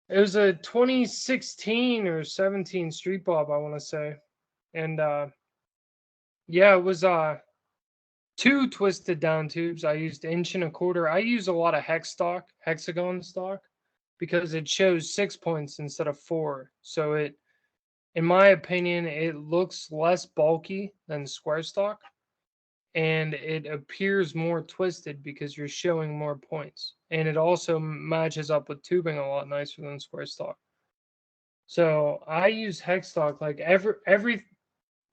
2016 or 17 Street Bob, I want to say. And yeah, it was two twisted down tubes. I used 1.25 inch. I use a lot of hexagon stock, because it shows 6 points instead of four. So it, in my opinion, it looks less bulky than square stock, and it appears more twisted because you're showing more points. And it also matches up with tubing a lot nicer than square stock. So I use hex stock like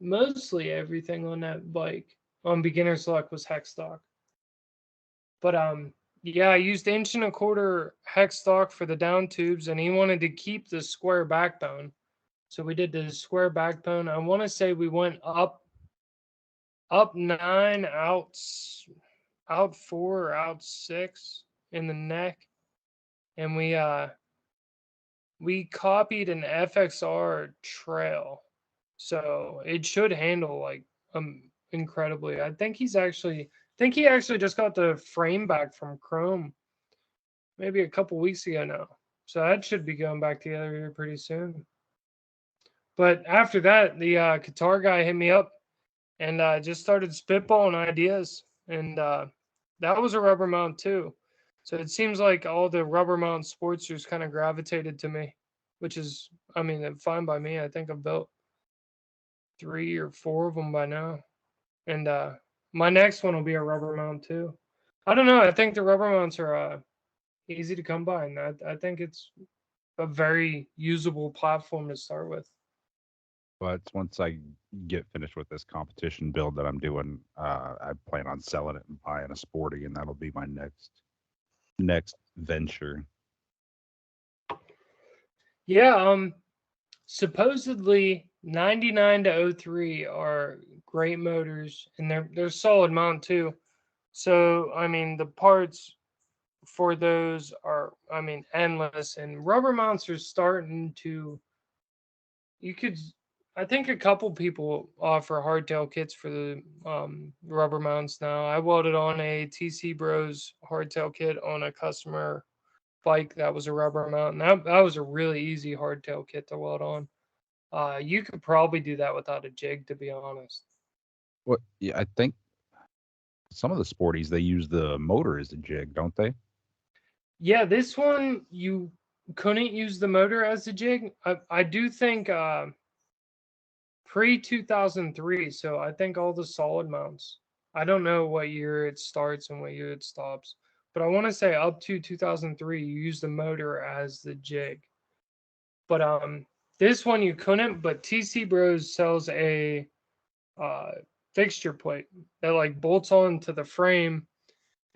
mostly everything on that bike on beginner select was hex stock. But yeah, I used 1.25 inch hex stock for the down tubes, and he wanted to keep the square backbone. So we did the square backbone. I want to say we went up 9, out 4 or out 6 in the neck, and we copied an FXR trail, so it should handle like incredibly. I think he actually just got the frame back from Chrome maybe a couple weeks ago now, so that should be going back together here pretty soon. But after that, the guitar guy hit me up and just started spitballing ideas, and that was a rubber mount too. So it seems like all the rubber mount sportsters kind of gravitated to me, which is, I mean, fine by me. I think I've built 3 or 4 of them by now, and my next one will be a rubber mount too. I don't know. I think the rubber mounts are easy to come by, and I think it's a very usable platform to start with. But once I get finished with this competition build that I'm doing, I plan on selling it and buying a sporty, and that'll be my next venture. Yeah, supposedly 99 to 03 are great motors, and they're solid mount too. So I mean the parts for those are, I mean, endless, and rubber mounts are starting to, you could, I think a couple people offer hardtail kits for the rubber mounts now. I welded on a TC Bros hardtail kit on a customer bike that was a rubber mount, and that was a really easy hardtail kit to weld on. You could probably do that without a jig, to be honest. What? Yeah, I think some of the sporties they use the motor as a jig, don't they? Yeah, this one you couldn't use the motor as a jig. I do think pre 2003, so I think all the solid mounts. I don't know what year it starts and what year it stops, but I want to say up to 2003 you use the motor as the jig. But this one you couldn't, but TC Bros sells a uh fixture plate that like bolts on to the frame,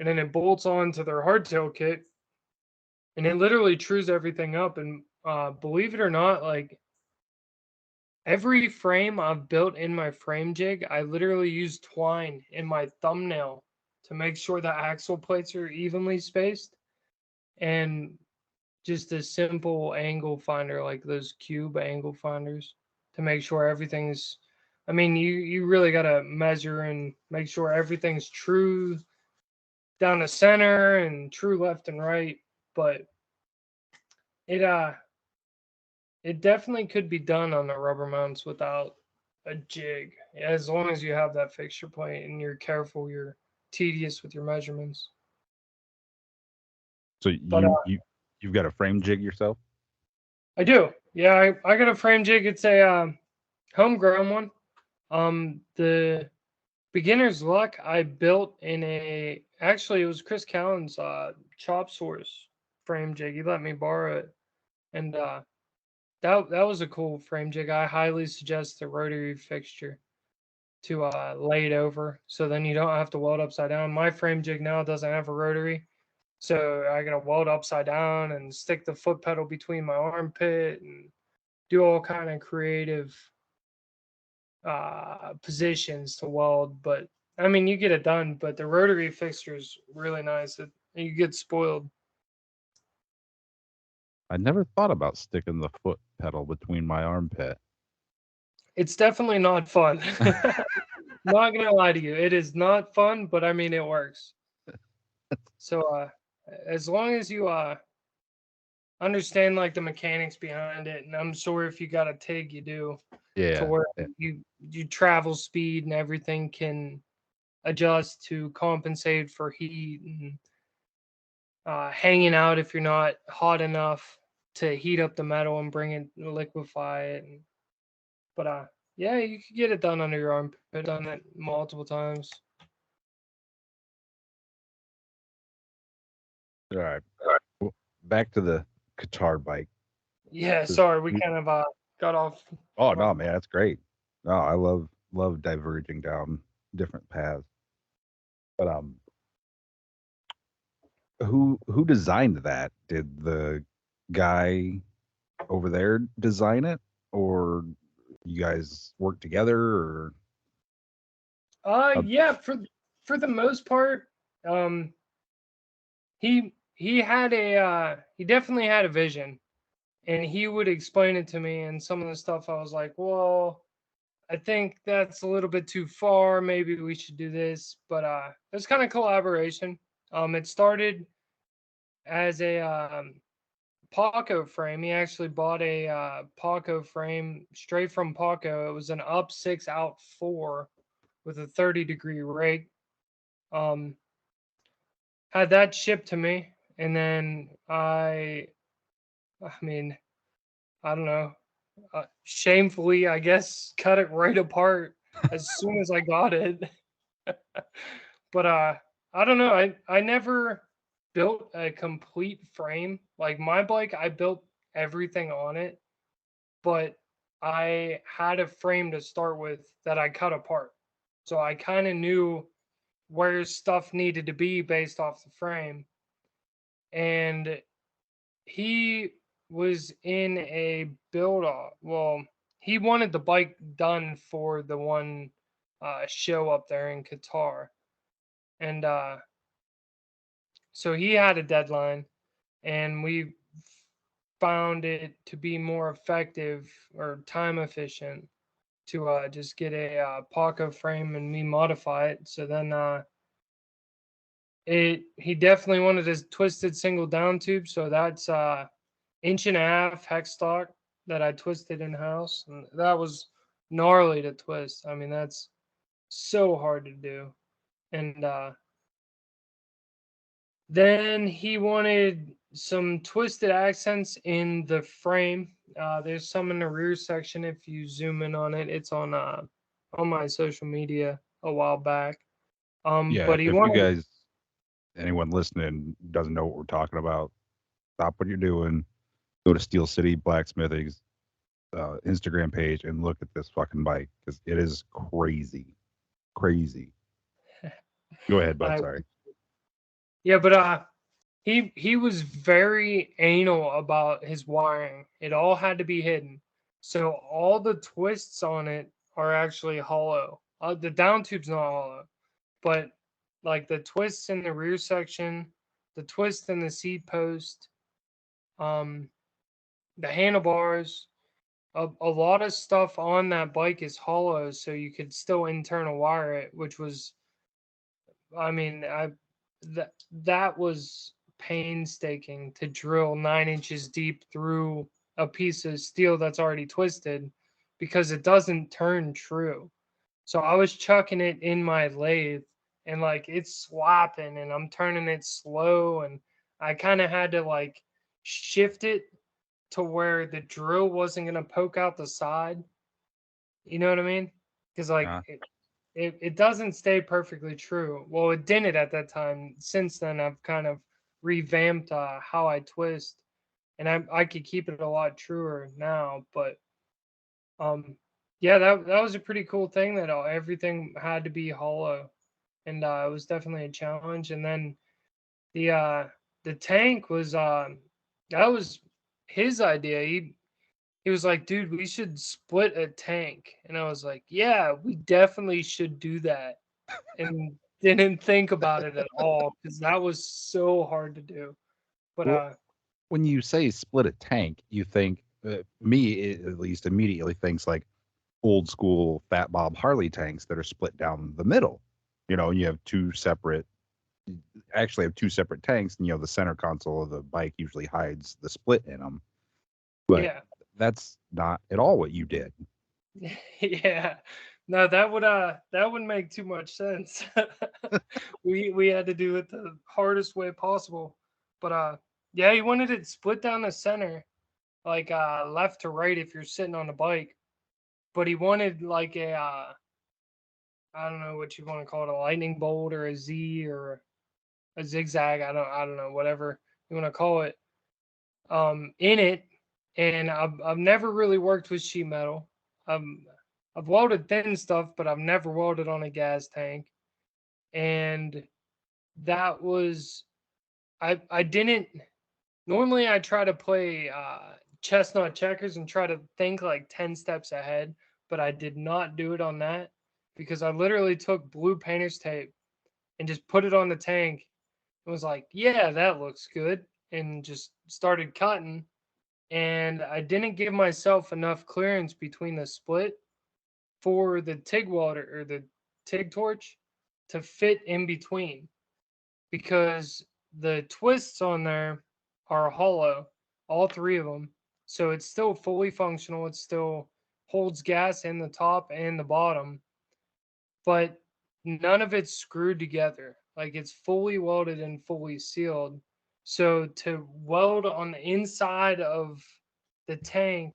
and then it bolts on to their hardtail kit, and it literally trues everything up. And believe it or not, like every frame I've built in my frame jig, I literally use twine in my thumbnail to make sure the axle plates are evenly spaced. And just a simple angle finder like those cube angle finders to make sure everything's. I mean, you really gotta measure and make sure everything's true down the center and true left and right. But it it definitely could be done on the rubber mounts without a jig, as long as you have that fixture point and you're careful, you're tedious with your measurements. So But you've got a frame jig yourself? I do, yeah. I got a frame jig. It's a homegrown one. The beginner's luck I built in a, actually it was Chris Callen's chop source frame jig. He let me borrow it, and that was a cool frame jig. I highly suggest the rotary fixture to lay it over, so then you don't have to weld upside down. My frame jig now doesn't have a rotary, so I gotta weld upside down and stick the foot pedal between my armpit and do all kind of creative positions to weld. But I mean, you get it done. But the rotary fixture is really nice. You get spoiled. I never thought about sticking the foot pedal between my armpit. It's definitely not fun. Not gonna lie to you, it is not fun. But I mean, it works. So as long as you understand like the mechanics behind it, and I'm sure if you got a TIG, you do, to Yeah. where Yeah. you travel speed and everything can adjust to compensate for heat and hanging out if you're not hot enough to heat up the metal and bring it liquefy it. But yeah, you could get it done under your armpit. Done it multiple times. All right. Well, back to the guitar bike. Yeah, 'Cause sorry, we kind of got off. oh no, man, that's great. No, I love diverging down different paths. But who designed that? Did the guy over there design it, or you guys work together, or uh, Yeah, for the most part, um, he had a he definitely had a vision, and he would explain it to me. And some of the stuff I was like, well, I think that's a little bit too far. Maybe we should do this. But it's kind of collaboration. It started as a Paco frame. He actually bought a Paco frame straight from Paco. It was an up 6 out 4 with a 30-degree rake. Um, had that shipped to me, and then I mean, I don't know, shamefully, I guess, cut it right apart as soon as I got it. But I don't know. I never built a complete frame. Like my bike, I built everything on it, but I had a frame to start with that I cut apart. So I kind of knew where stuff needed to be based off the frame. And he was in a build off. Well, he wanted the bike done for the one show up there in Qatar. And so he had a deadline, and we found it to be more effective or time efficient to just get a Paco frame and me modify it. So then he definitely wanted a twisted single down tube. So that's 1.5 inch hex stock that I twisted in house, and that was gnarly to twist. I mean, that's so hard to do. And then he wanted some twisted accents in the frame. There's some in the rear section. If you zoom in on it, it's on my social media a while back. yeah, But he if you wanted. guys, anyone listening doesn't know what we're talking about, stop what you're doing, go to Steel City Blacksmithing's Instagram page and look at this fucking bike because it is crazy, crazy. Go ahead, bud. I Sorry. Yeah, but he was very anal about his wiring. It all had to be hidden. So all the twists on it are actually hollow. The down tube's not hollow, but like the twists in the rear section, the twist in the seat post, the handlebars, a lot of stuff on that bike is hollow, so you could still internal wire it, which was, I mean, that was painstaking to drill 9 inches deep through a piece of steel that's already twisted because it doesn't turn true. So I was chucking it in my lathe and like it's swapping and I'm turning it slow and I kind of had to like shift it to where the drill wasn't going to poke out the side. You know what I mean? Because like Uh, it doesn't stay perfectly true. Well, it didn't at that time. Since then, I've kind of revamped how I twist, and I could keep it a lot truer now. But um, yeah, that was a pretty cool thing that everything had to be hollow, and it was definitely a challenge. And then the uh the tank was that was his idea. He was like, dude, we should split a tank. And I was like, yeah, we definitely should do that. And didn't think about it at all because that was so hard to do. But well, when you say split a tank, you think, at least immediately thinks like old school Fat Bob Harley tanks that are split down the middle. You have actually have two separate tanks, and the center console of the bike usually hides the split in them. But yeah. that's not at all what you did. Yeah. No, that would make too much sense. We had to do it the hardest way possible. But yeah, he wanted it split down the center, like left to right if you're sitting on the bike. But he wanted like a I don't know what you want to call it, a lightning bolt or a Z or a zigzag. I don't know, whatever you want to call it. In it. And I've never really worked with sheet metal. Um I've welded thin stuff, but I've never welded on a gas tank. And that was I didn't normally I try to play chestnut checkers and try to think like 10 steps ahead, but I did not do it on that because I literally took blue painter's tape and just put it on the tank and was like, yeah, that looks good. And just started cutting. And I didn't give myself enough clearance between the split for the TIG welder or the TIG torch to fit in between because the twists on there are hollow, all three of them. So it's still fully functional. It still holds gas in the top and the bottom, but none of it's screwed together. Like it's fully welded and fully sealed. So to weld on the inside of the tank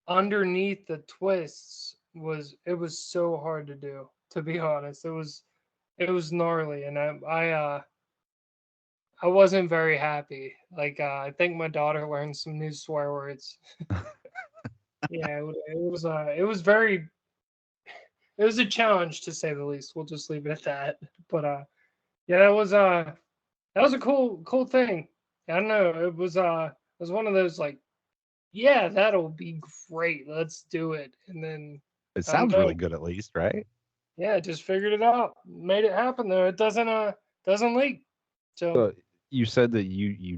underneath the twists was so hard to do, to be honest. It was gnarly and I wasn't very happy. Like I think my daughter learned some new swear words. Yeah, it was a challenge to say the least. We'll just leave it at that. But yeah, that was a cool thing. I don't know. It was one of those like, yeah, that'll be great. Let's do it. And then It I don't sounds know. really good, at least, right? Yeah, just figured it out. Made it happen though. It doesn't leak. So So you said that you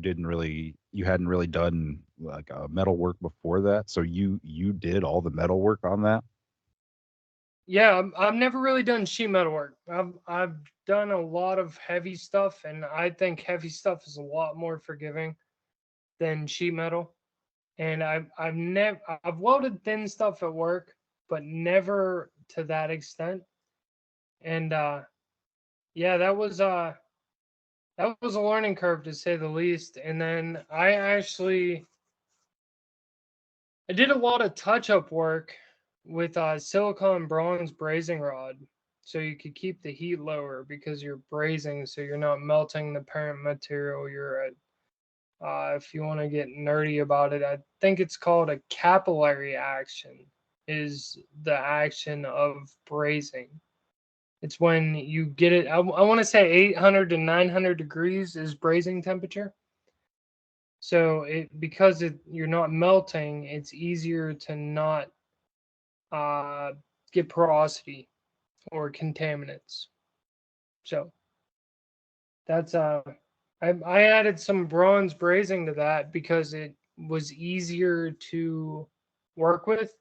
hadn't really done like metal work before that. So you did all the metal work on that. yeah, I've never really done sheet metal work. I've done a lot of heavy stuff, and I think heavy stuff is a lot more forgiving than sheet metal. And I've welded thin stuff at work, but never to that extent. And yeah, that was a learning curve to say the least. And then I did a lot of touch up work with silicone bronze brazing rod, so you could keep the heat lower because you're brazing, so you're not melting the parent material. You're at, if you want to get nerdy about it, I think it's called a capillary action. Is the action of brazing? It's when you get it. I want to say 800 to 900 degrees is brazing temperature. So because you're not melting, it's easier to not uh, get porosity or contaminants. So that's I added some bronze brazing to that because it was easier to work with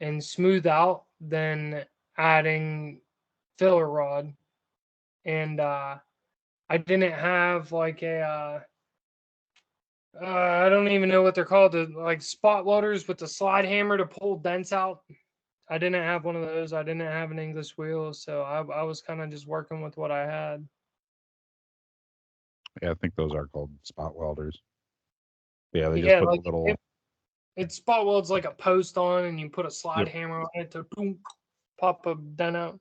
and smooth out than adding filler rod. And I didn't have like a I don't even know what they're called, like spot welders with the slide hammer to pull dents out. I didn't have one of those. I didn't have an English wheel, so I was kind of just working with what I had. Yeah, I think those are called spot welders. Yeah, they just Yeah, put the like little. it spot welds like a post on, and you put a slide Yep. hammer on it to boom, pop a dent out.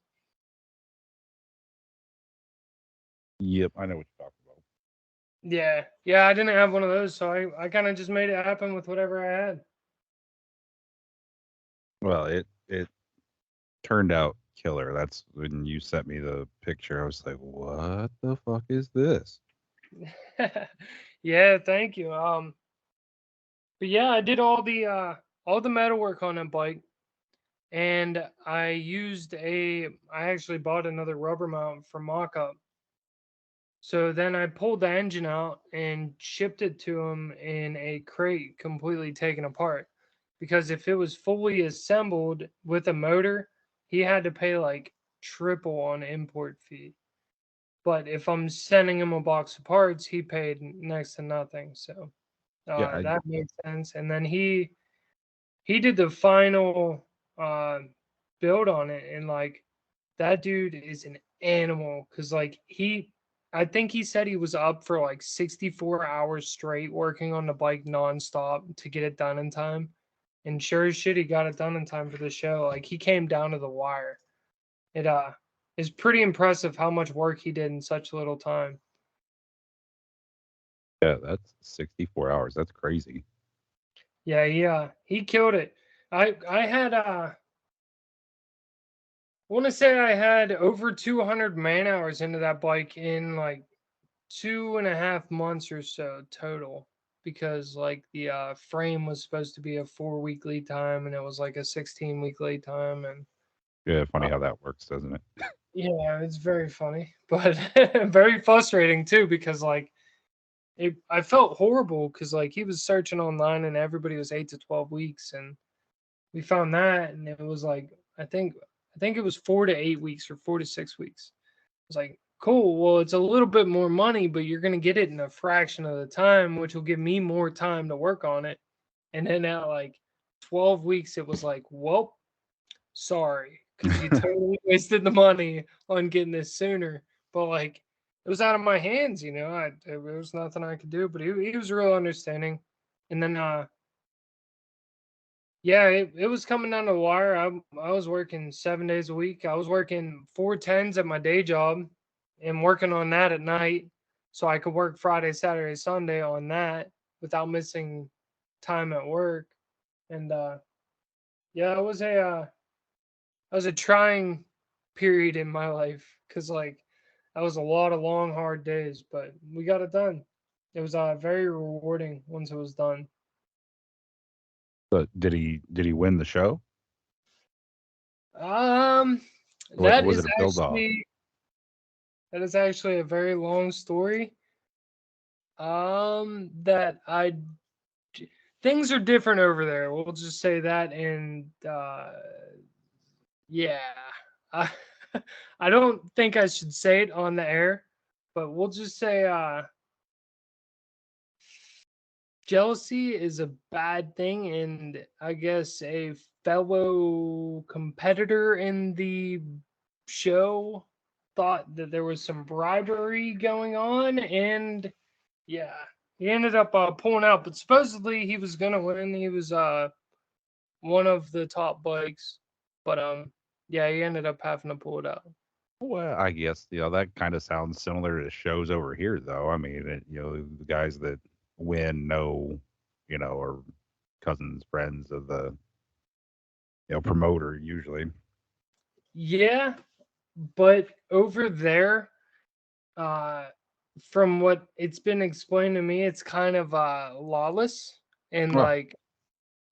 Yep, I know what you're talking about. Yeah, yeah, I didn't have one of those, so I kind of just made it happen with whatever I had. Well, it turned out killer. That's when you sent me the picture. I was like, "What the fuck is this?" Yeah, thank you. But yeah, I did all the metal work on that bike, and I actually bought another rubber mount for mock-up. So then I pulled the engine out and shipped it to him in a crate completely taken apart. Because if it was fully assembled with a motor, he had to pay like triple on import fee. But if I'm sending him a box of parts, he paid next to nothing. So Yeah, I that makes sense. And then he did the final uh, build on it, and like that dude is an animal because like I think he said he was up for like 64 hours straight working on the bike nonstop to get it done in time. And sure as shit, he got it done in time for the show. Like he came down to the wire. It is pretty impressive how much work he did in such little time. yeah, that's 64 hours. That's crazy. Yeah, he killed it. I had I want to say I had over 200 man hours into that bike in like 2.5 months or so total, because like the frame was supposed to be a 4 week lead time, and it was like a 16-week lead time. And Yeah, funny uh, how that works, doesn't it? yeah, it's very funny, but very frustrating too, because like I felt horrible because like he was searching online and everybody was 8 to 12 weeks, and we found that, and it was like I think it was 4 to 8 weeks or 4 to 6 weeks. It's like, cool. Well, it's a little bit more money, but you're going to get it in a fraction of the time, which will give me more time to work on it. And then at like 12 weeks, it was like, well, sorry, because you totally wasted the money on getting this sooner. But like, it was out of my hands, you know. There was nothing I could do. But he was real understanding. And then, yeah, it was coming down to the wire. I was working 7 days a week. I was working 4 10s at my day job and working on that at night, so I could work Friday, Saturday, Sunday on that without missing time at work. And yeah, it was a trying period in my life because like that was a lot of long, hard days, but we got it done. It was very rewarding once it was done. But did he win the show? Um, Or that was is it a build off? actually That is actually a very long story. That things are different over there. We'll just say that, and yeah, I, I don't think I should say it on the air, but we'll just say jealousy is a bad thing, and I guess a fellow competitor in the show thought that there was some bribery going on, and yeah, he ended up pulling out, but supposedly he was gonna win. He was one of the top bikes, but yeah, he ended up having to pull it out. Well, I guess that kind of sounds similar to shows over here, though. I mean, the guys that win know, are cousins, friends of the promoter usually. Yeah, but over there, uh, from what it's been explained to me, it's kind of lawless, and Oh,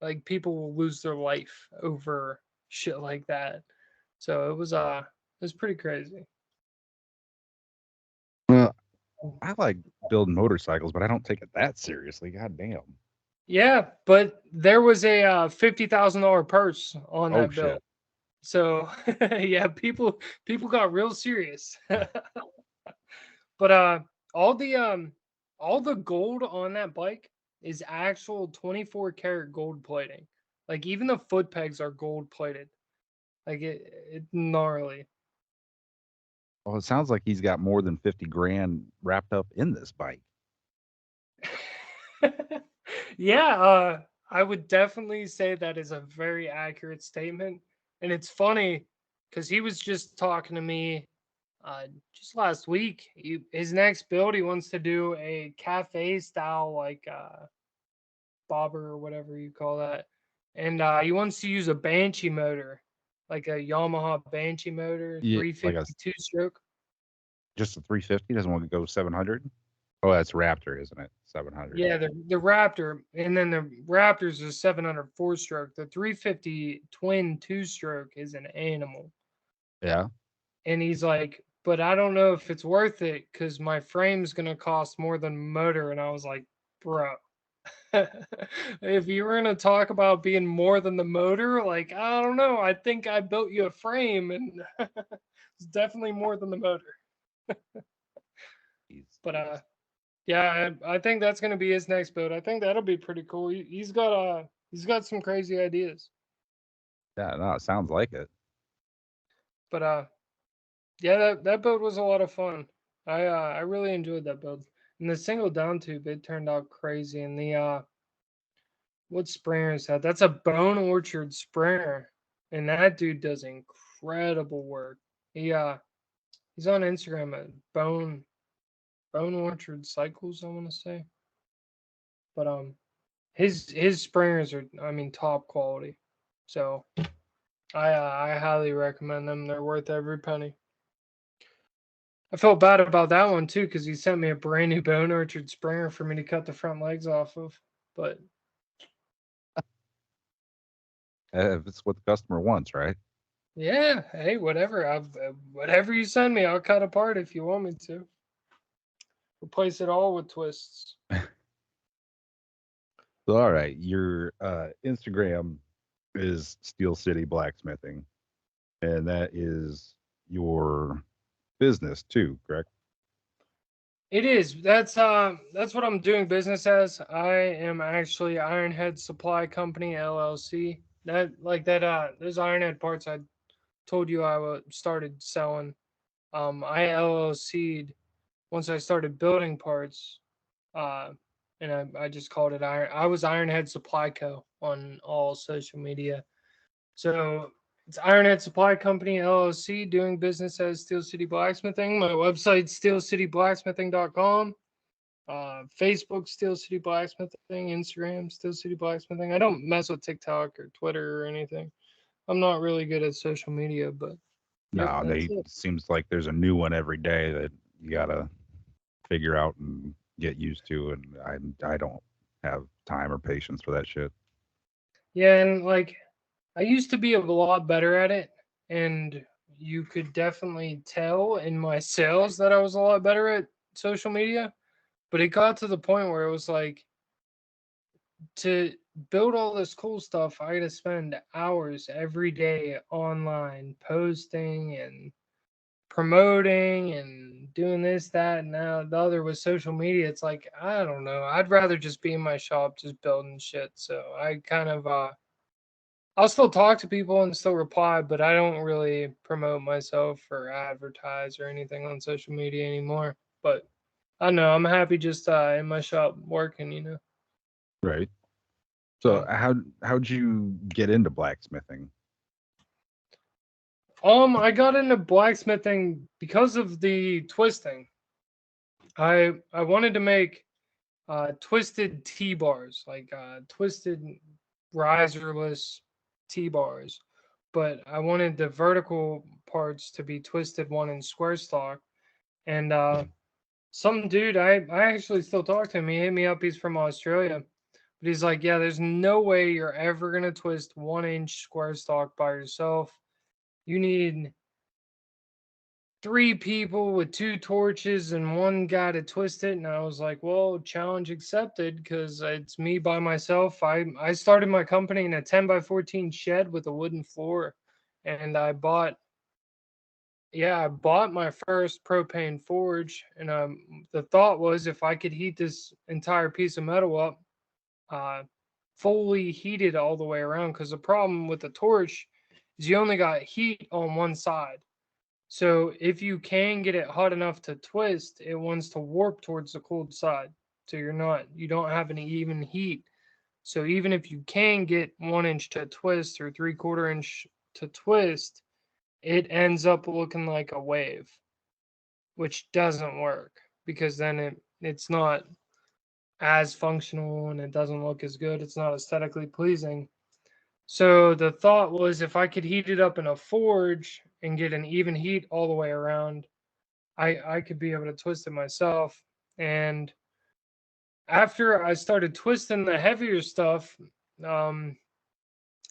like people will lose their life over shit like that. So it was pretty crazy. well, I like building motorcycles, but I don't take it that seriously. God damn. Yeah, but there was a $50,000 purse on Oh that shit. bill. So yeah, people got real serious. But all the um all the gold on that bike is actual 24 karat gold plating. Like even the foot pegs are gold plated. Like it gnarly. Well, it sounds like he's got more than 50 grand wrapped up in this bike. Yeah, I would definitely say that is a very accurate statement. And it's funny because he was just talking to me just last week. His next build, he wants to do a cafe style, like bobber or whatever you call that. And he wants to use a Banshee motor, like a Yamaha Banshee motor, Yeah, like a 352 stroke. just a 350. Doesn't want to go 700. Oh, that's Raptor, isn't it? 700. Yeah, the Raptor, and then the Raptor's a 704 stroke. The 350 twin two stroke is an animal. Yeah. And he's like, but I don't know if it's worth it because my frame's gonna cost more than motor. And I was like, bro, if you were gonna talk about being more than the motor, like I don't know. I think I built you a frame, and it's definitely more than the motor. He's, But yeah, I think that's gonna be his next build. I think that'll be pretty cool. He's got some crazy ideas. yeah, no, it sounds like it. But yeah, that build was a lot of fun. I really enjoyed that build. And the single down tube, it turned out crazy. And the what sprayer is that? That's a Bone Orchard sprayer, and that dude does incredible work. He he's on Instagram at Bone Orchard Cycles, I want to say. But his sprayers are, I mean, top quality. So I highly recommend them. They're worth every penny. I felt bad about that one too because he sent me a brand new Bone Orchard sprayer for me to cut the front legs off of. But If it's what the customer wants, right? yeah, hey, whatever. Whatever you send me, I'll cut apart if you want me to. Replace it all with twists. So, all right, your Instagram is Steel City Blacksmithing, and that is your business too, correct? It is. That's what I'm doing business as. I am actually Ironhead Supply Company LLC. That like that those Ironhead parts I told you started selling. I LLC'd once I started building parts. Uh and I just called it Iron. I was Ironhead Supply Co. on all social media. So it's Ironhead Supply Company LLC, doing business as Steel City Blacksmithing. My website steelcityblacksmithing.com. Facebook Steel City Blacksmithing, Instagram Steel City Blacksmithing. I don't mess with TikTok or Twitter or anything. I'm not really good at social media, but yep, No, that's they it. seems like there's a new one every day that you gotta figure out and get used to, and I don't have time or patience for that shit. Yeah, and like I used to be a lot better at it, and you could definitely tell in my sales that I was a lot better at social media. But it got to the point where it was like, to build all this cool stuff, I had to spend hours every day online posting and promoting and doing this, that, and now the other with social media. It's like, I don't know. I'd rather just be in my shop just building shit. So I kind of I'll still talk to people and still reply, but I don't really promote myself or advertise or anything on social media anymore. But I don't know. I'm happy just in my shop working, you know. Right. So So how'd you get into blacksmithing? I got into blacksmithing because of the twisting. I wanted to make twisted T bars, like twisted riserless T bars, but I wanted the vertical parts to be twisted one in square stock. And some dude, I actually still talk to him. He hit me up. He's from Australia, but he's like, yeah, there's no way you're ever gonna twist 1 inch square stock by yourself. You need 3 people with 2 torches and one guy to twist it, and I was like, well, challenge accepted because it's me by myself. I started my company in a 10 by 14 shed with a wooden floor, and I bought my first propane forge, and the thought was if I could heat this entire piece of metal up, uh, fully heated all the way around, because the problem with the torch is you only got heat on one side. So if you can get it hot enough to twist, it wants to warp towards the cold side. So you don't have any even heat. So even if you can get 1 inch to twist or 3/4 inch to twist, it ends up looking like a wave, which doesn't work because then it's not as functional and it doesn't look as good. It's not aesthetically pleasing. So the thought was if I could heat it up in a forge and get an even heat all the way around, I could be able to twist it myself. And after I started twisting the heavier stuff, um,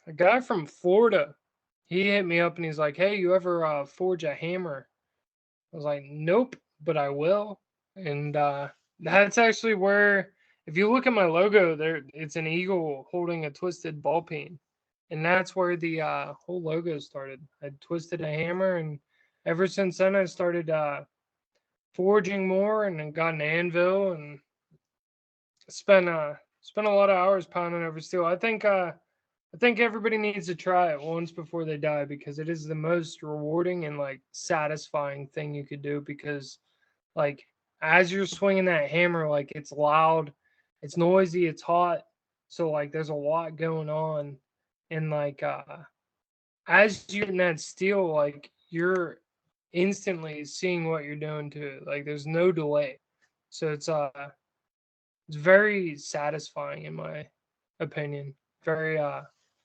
a guy from Florida, he hit me up and he's like, "Hey, you ever forge a hammer?" I was like, "Nope, but I will." And that's actually where, if you look at my logo, there it's an eagle holding a twisted ball peen, and that's where the whole logo started. I twisted a hammer, and ever since then, I started forging more, and then got an anvil, and spent a lot of hours pounding over steel. I think everybody needs to try it once before they die because it is the most rewarding and like satisfying thing you could do because like as you're swinging that hammer, like it's loud, it's noisy, it's hot. So like there's a lot going on. And like as you're in that steel, like you're instantly seeing what you're doing to it. Like there's no delay. So it's very satisfying in my opinion. Very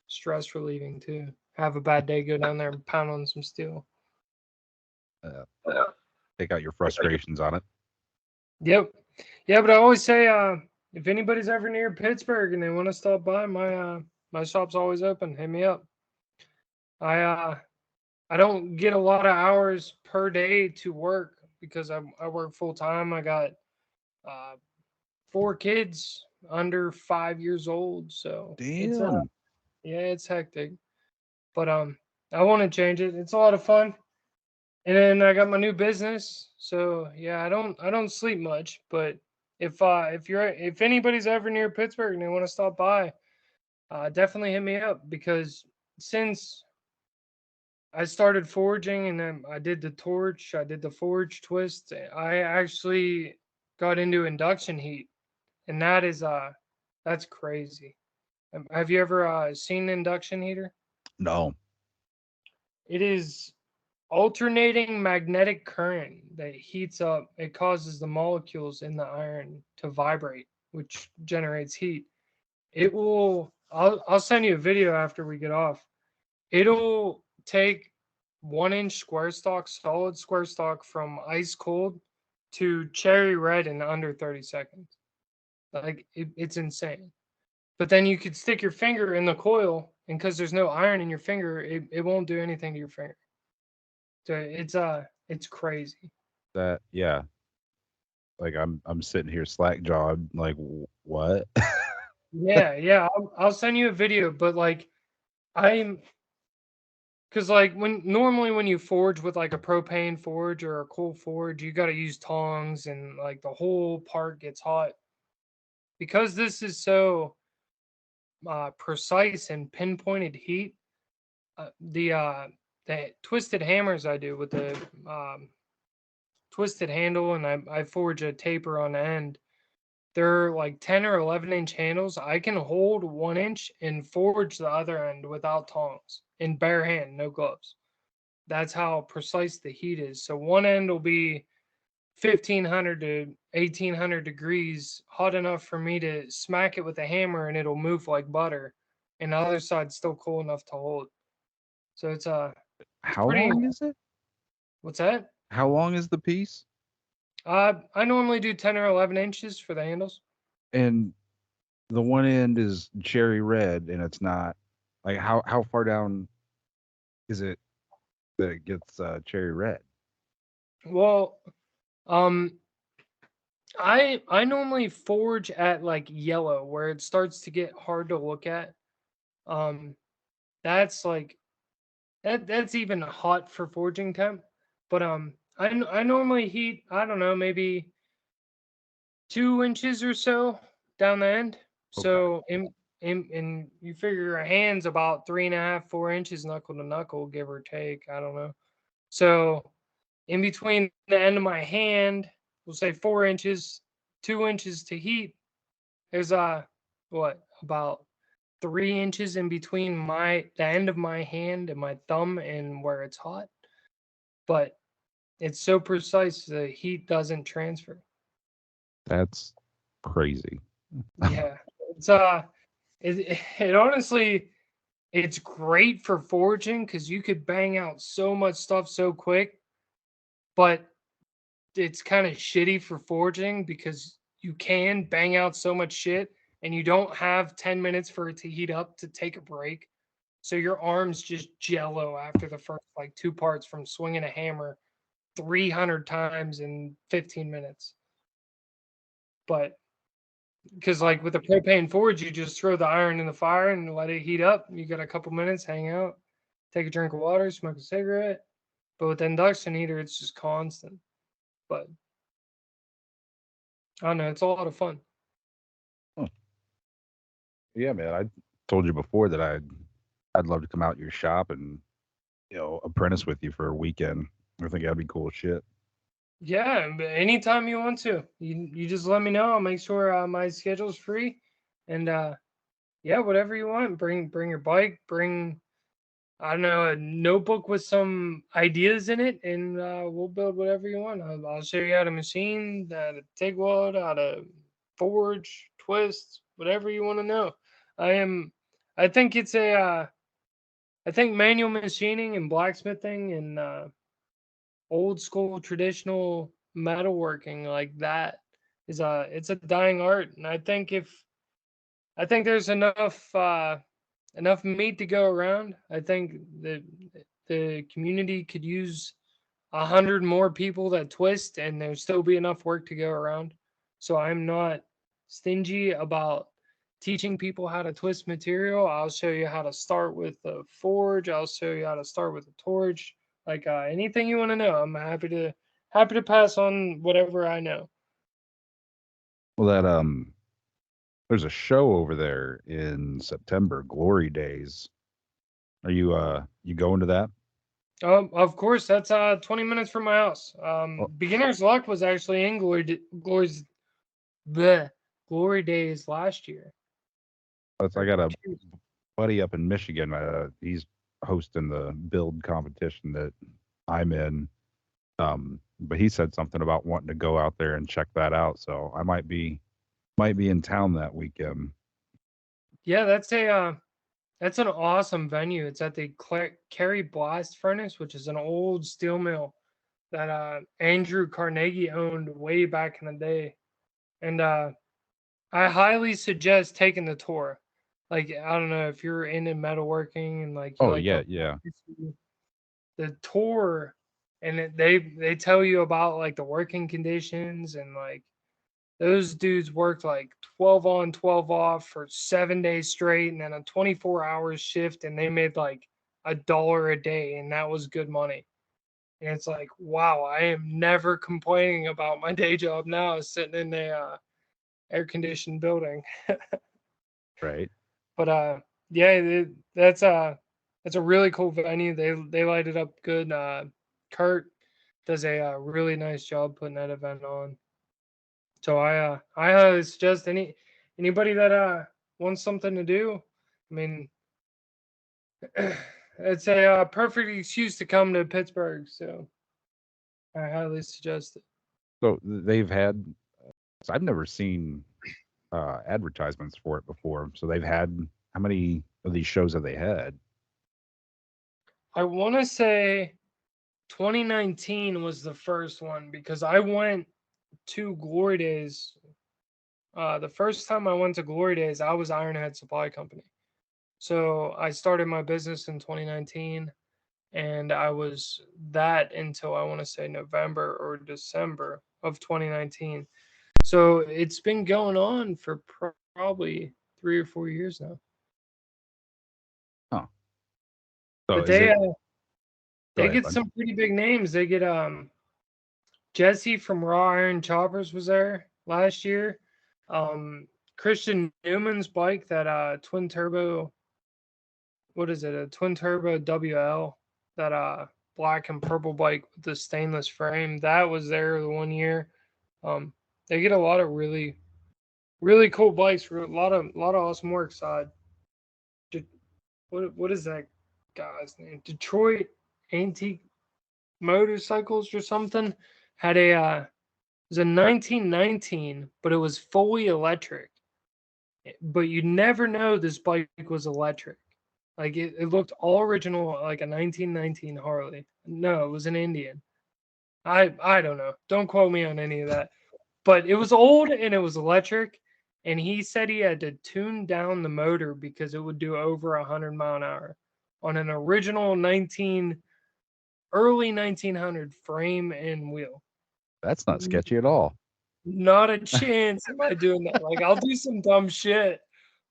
stress relieving too. Have a bad day, go down there and pound on some steel. Uh, Take out your frustrations on it. Yep. Yeah, but I always say if anybody's ever near Pittsburgh and they want to stop by, my shop's always open. Hit me up. I I don't get a lot of hours per day to work because I work full time. I got uh 4 kids under 5 years old, so it's Damn. yeah, it's hectic. But I want to change it. It's a lot of fun. And then I got my new business. So yeah, I don't sleep much, but if anybody's ever near Pittsburgh and they want to stop by, definitely hit me up because since I started forging and then I did the torch, I did the forge twist, I actually got into induction heat, and that's crazy. Have you ever seen an induction heater? No. It is alternating magnetic current that heats up. It causes the molecules in the iron to vibrate, which generates heat. It will. I'll send you a video after we get off. It'll take 1 inch square stock, solid square stock, from ice cold to cherry red in under 30 seconds. Like it's insane. But then you could stick your finger in the coil, and because there's no iron in your finger, it won't do anything to your finger. So it's crazy. That yeah. Like I'm sitting here slack jawed. Like what? Yeah, yeah. I'll send you a video, but like I'm because like when you forge with like a propane forge or a coal forge, you got to use tongs and like the whole part gets hot. Because this is so precise and pinpointed heat, the twisted hammers I do with the twisted handle, and I forge a taper on the end. They're like 10 or 11-inch handles. I can hold 1 inch and forge the other end without tongs in bare hand, no gloves. That's how precise the heat is. So one end will be 1500 to 1800 degrees, hot enough for me to smack it with a hammer and it'll move like butter. And the other side's still cool enough to hold. So it's How pretty. long is it? What's that? How long is the piece? I normally do 10 or 11 inches for the handles. And the one end is cherry red, and it's not like how far down is it that it gets cherry red? Well, um, I normally forge at like yellow, where it starts to get hard to look at. Um, that's like that's even hot for forging temp. But I normally heat, I don't know, maybe 2 inches or so down the end. Okay. So in you figure your hands about 3.5, 4 inches knuckle to knuckle, give or take. I don't know. So in between the end of my hand, we'll say 4 inches, 2 inches to heat. There's what, about 3 inches in between the end of my hand and my thumb and where it's hot. But it's so precise the heat doesn't transfer. That's crazy. Yeah. It's it honestly, it's great for forging because you could bang out so much stuff so quick, but it's kind of shitty for forging because you can bang out so much shit and you don't have 10 minutes for it to heat up to take a break. So your arms just jello after the first like two parts from swinging a hammer 300 times in 15 minutes. But because like with the propane forge, you just throw the iron in the fire and let it heat up. You got a couple minutes, hang out, take a drink of water, smoke a cigarette. But with the induction heater, it's just constant. But I don't know, it's a lot of fun. Huh. Yeah, man. I told you before that I'd love to come out to your shop and apprentice with you for a weekend. I think that'd be cool as shit. Yeah, but anytime you want to, you just let me know. I'll make sure my schedule's free, and yeah, whatever you want. Bring your bike. Bring, I don't know, a notebook with some ideas in it, and we'll build whatever you want. I'll show you how to machine, how to TIG weld, how to forge, twist, whatever you want to know. I am. I think it's a. I think manual machining and blacksmithing and old school traditional metalworking like that is it's a dying art, and I think there's enough meat to go around. I think that the community could use 100 more people that twist, and there'll still be enough work to go around. So I'm not stingy about teaching people how to twist material. I'll show you how to start with a forge. I'll show you how to start with a torch. Like anything you want to know, I'm happy to pass on whatever I know. Well, there's a show over there in September, Glory Days. Are you going to that? Of course, that's 20 minutes from my house. Well, Beginner's Luck was actually in Glory's bleh, Glory Days last year. I Or got a two. buddy up in Michigan. He's hosting the build competition that I'm in. But he said something about wanting to go out there and check that out. So I might be in town that weekend. Yeah, that's an awesome venue. It's at the Cary Blast Furnace, which is an old steel mill that Andrew Carnegie owned way back in the day. And I highly suggest taking the tour. Like I don't know if you're into metalworking and like you Oh like yeah, yeah. the tour, and they tell you about like the working conditions, and like those dudes worked like 12 on 12 off for 7 days straight and then a 24 hours shift, and they made like $1 a day, and that was good money. And it's like, wow, I am never complaining about my day job now, sitting in a air conditioned building. Right. But yeah, that's a really cool venue. They light it up good. Kurt does a really nice job putting that event on. So I highly suggest anybody that wants something to do. I mean, it's a perfect excuse to come to Pittsburgh. So I highly suggest it. So they've had. So I've never seen advertisements for it before. So they've had how many of these shows have they had? I want to say 2019 was the first one because I went to Glory Days. The first time I went to Glory Days, I was Ironhead Supply Company. So I started my business in 2019, and I was that until I want to say November or December of 2019. So it's been going on for probably 3 or 4 years now. Huh. So But is it? Go they ahead, get bud. some pretty big names. They get Jesse from Raw Iron Choppers was there last year. Christian Newman's bike, that twin turbo, what is it? A twin turbo WL, that black and purple bike with the stainless frame. That was there the one year. They get a lot of really cool bikes for a lot of awesome work side. What is that guy's name? Detroit Antique Motorcycles or something had it was a 1919, but it was fully electric. But you never know this bike was electric. Like it looked all original, like a 1919 Harley. No, it was an Indian. I don't know. Don't quote me on any of that. But it was old and it was electric. And he said he had to tune down the motor because it would do over 100 mile an hour on an original early 1900 frame and wheel. That's not sketchy at all. Not a chance am I doing that. Like I'll do some dumb shit,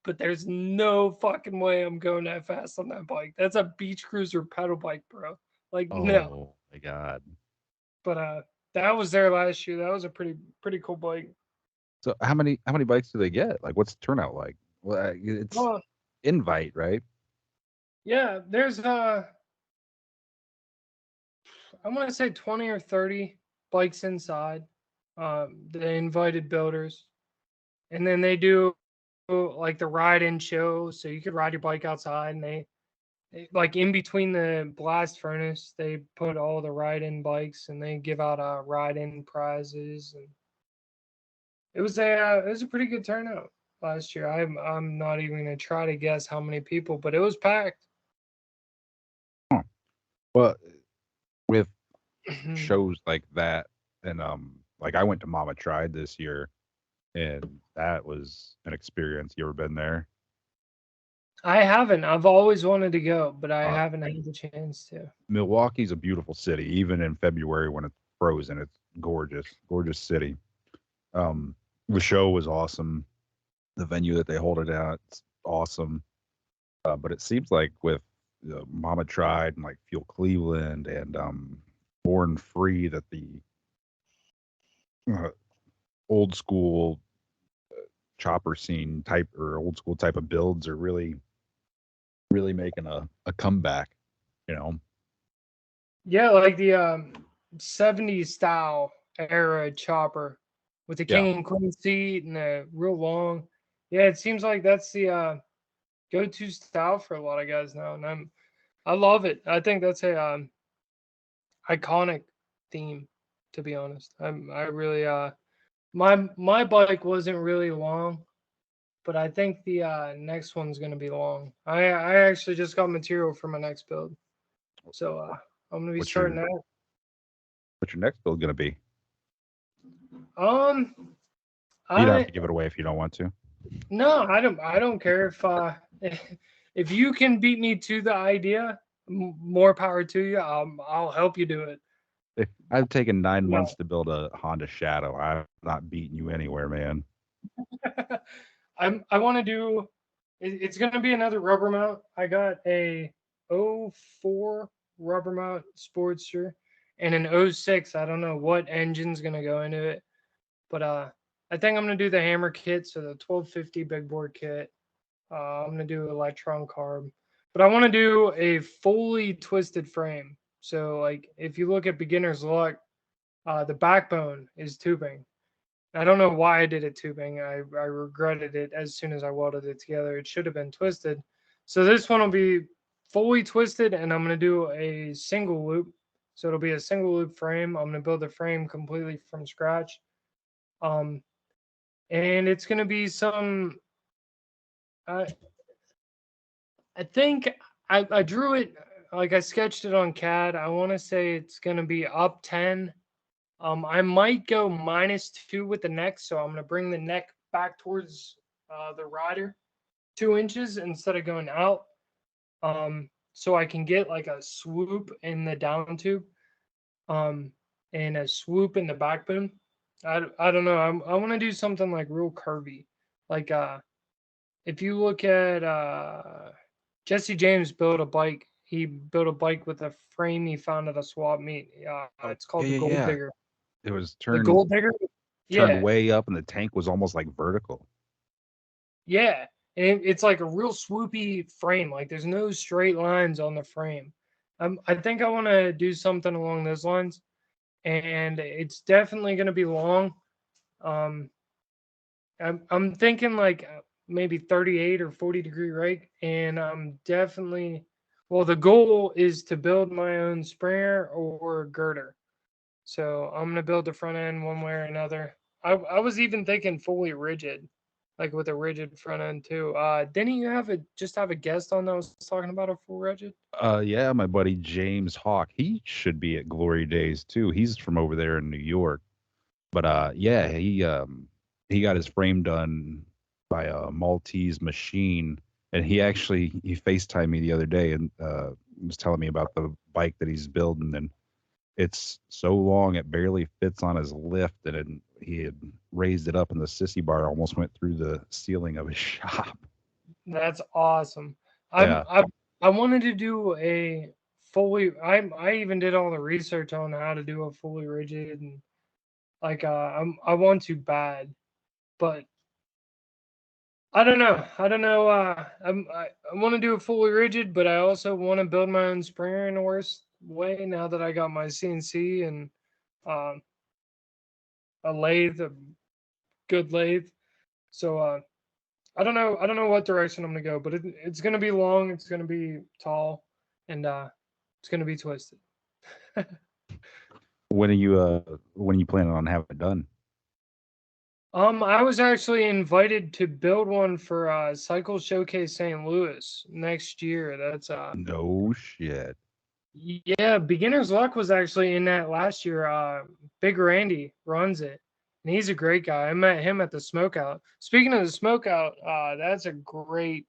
but there's no fucking way I'm going that fast on that bike. That's a beach cruiser pedal bike, bro. Like no. Oh my god. But that was there last year. That was a pretty cool bike. So how many bikes do they get? Like, what's the turnout like? Well, it's Well, invite, right? yeah, there's I'm gonna say 20 or 30 bikes inside. The invited builders, and then they do like the ride-in show, so you could ride your bike outside, and like in between the blast furnace, they put all the ride-in bikes, and they give out ride-in prizes, and it was a pretty good turnout last year. I'm not even gonna try to guess how many people, but it was packed. Huh. Well, with shows like that, and like I went to Mama Tried this year, and that was an experience. You ever been there? I haven't. I've always wanted to go, but I Uh, haven't had the chance to. Milwaukee's a beautiful city, even in February when it's frozen. It's gorgeous, gorgeous city. Um, the show was awesome. The venue that they hold it at, it's awesome. But it seems like with Mama Tried and like Fuel Cleveland and Born Free, that the uh, old school chopper scene type or old school type of builds are really, really making a comeback. You know, Yeah, like the 70s style era chopper with the yeah, king and queen seat and the real long. Yeah, it seems like that's the go-to style for a lot of guys now, and I love it. I think that's a iconic theme, to be honest. I really my bike wasn't really long, but I think the next one's gonna be long. I actually just got material for my next build, so I'm gonna be what's starting your that. what's your next build gonna be? Um, You don't have I to give it away if you don't want to. no, I don't care if if you can beat me to the idea, more power to you. I'll help you do it. I've taken 9 months No. to build a Honda Shadow. I'm not beating you anywhere, man. I want to do. It's going to be another rubber mount. I got a '04 rubber mount Sportster and an '06. I don't know what engine's going to go into it, but I think I'm going to do the hammer kit, so the 1250 big bore kit. I'm going to do electron carb, but I want to do a fully twisted frame. So like if you look at beginner's luck, the backbone is tubing. I don't know why I did it tubing. I regretted it as soon as I welded it together. It should have been twisted. So this one will be fully twisted, and I'm going to do a single loop. So it'll be a single loop frame. I'm going to build the frame completely from scratch. Um, and it's going to be some. I I think I drew it like I sketched it on CAD. I want to say it's going to be up 10. I might go -2 with the neck, so I'm gonna bring the neck back towards the rider 2 inches instead of going out. so I can get like a swoop in the down tube, um, and a swoop in the backbone. I don't know. I want to do something like real curvy, like if you look at Jesse James built a bike. He built a bike with a frame he found at a swap meet. Oh, It's yeah, called the yeah, Gold yeah. Digger. It was The turned Gold Digger. turned Yeah, way up, and the tank was almost like vertical. yeah, and it's like a real swoopy frame. Like there's no straight lines on the frame. I think I want to do something along those lines, and it's definitely going to be long. Um, I'm thinking like maybe 38 or 40-degree rake, and I'm definitely well. The goal is to build my own sprayer or girder. So I'm gonna build the front end one way or another. I was even thinking fully rigid, like with a rigid front end too. Didn't you have a guest on that was talking about a full rigid? Yeah, my buddy James Hawk, he should be at Glory Days too. He's from over there in New York. But yeah, he got his frame done by a Maltese machine, and he FaceTimed me the other day and was telling me about the bike that he's building, and it's so long it barely fits on his lift, and he had raised it up, and the sissy bar almost went through the ceiling of his shop. That's awesome. I'm Yeah. I wanted to do a fully. I even did all the research on how to do a fully rigid and like I want to bad, but I don't know. I don't know. I want to do it fully rigid, but I also want to build my own springer in the worst way. Now that I got my CNC and um, a lathe, a good lathe. So I don't know. I don't know what direction I'm gonna go, but it's gonna be long. It's gonna be tall, and it's gonna be twisted. When are you planning on having it done? I was actually invited to build one for Cycle Showcase St. Louis next year. That's No shit. Yeah, Beginner's Luck was actually in that last year. Big Randy runs it, and he's a great guy. I met him at the Smokeout. Speaking of the Smokeout, that's a great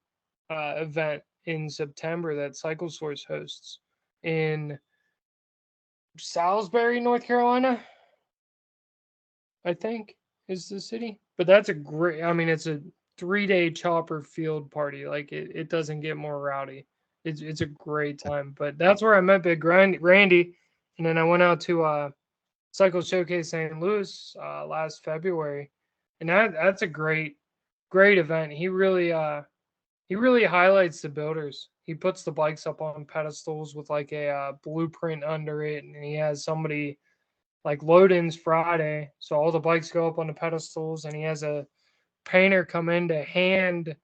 event in September that Cycle Source hosts in Salisbury, North Carolina, I think is the city. But that's a great. I mean, it's a 3-day chopper field party. Like it doesn't get more rowdy. It's a great time. But that's where I met Big Randy, and then I went out to Cycle Showcase St. Louis last February, and that's a great event. He really highlights the builders. He puts the bikes up on pedestals with like a blueprint under it, and he has somebody like load-ins Friday, so all the bikes go up on the pedestals, and he has a painter come in to hand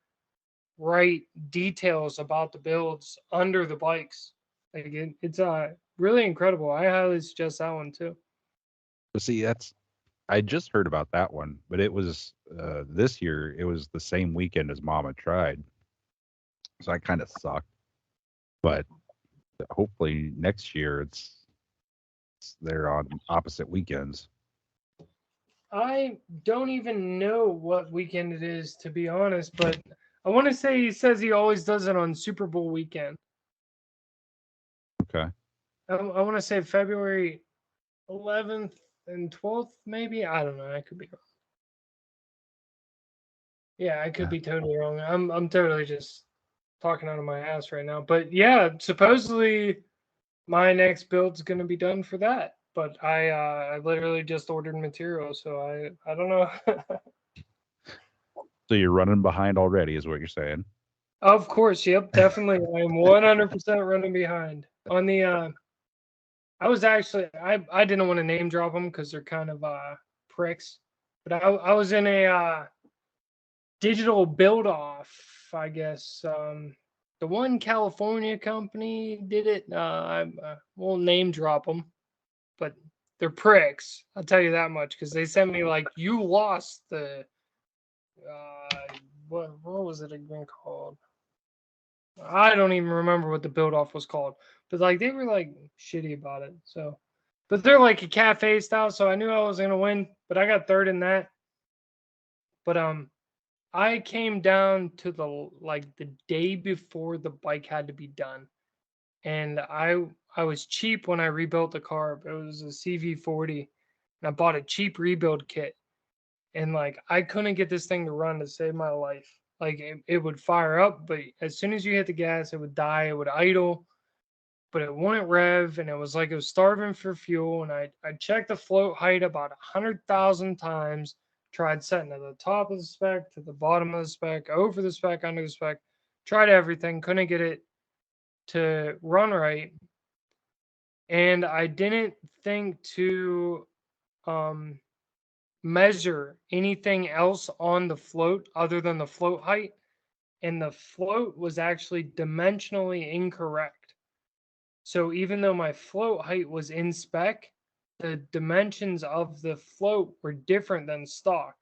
write details about the builds under the bikes. Like it's really incredible. I highly suggest that one too. But see, I just heard about that one, but it was this year. It was the same weekend as Mama Tried, so I kind of sucked. But hopefully next year it's they're on opposite weekends. I don't even know what weekend it is to be honest, but I want to say he says he always does it on Super Bowl weekend. Okay. I want to say February 11th and 12th, maybe. I don't know. I could be wrong. Yeah, I could Yeah. be totally wrong. I'm totally just talking out of my ass right now. But yeah, supposedly my next build's gonna be done for that. But I literally just ordered material, so I don't know. So you're running behind already, is what you're saying. Of course, yep, definitely. I'm 100% running behind on the. I was actually I didn't want to name drop them because they're kind of pricks, but I was in a digital build off, I guess. The one California company did it. I won't name drop them, but they're pricks. I'll tell you that much because they sent me like you lost the what was it again called? I don't even remember what the build off was called, but like they were like shitty about it. So, but they're like a cafe style, so I knew I was gonna win, but I got third in that. But I came down to the day before the bike had to be done, and I was cheap when I rebuilt the carb. It was a CV40, and I bought a cheap rebuild kit, and like I couldn't get this thing to run to save my life. Like it would fire up, but as soon as you hit the gas, it would die. It would idle, but it wouldn't rev, and it was like it was starving for fuel. And I checked the float height about 100,000 times. Tried setting to the top of the spec, to the bottom of the spec, over the spec, under the spec. Tried everything, couldn't get it to run right, and I didn't think to um, measure anything else on the float other than the float height, and the float was actually dimensionally incorrect. So even though my float height was in spec, the dimensions of the float were different than stock.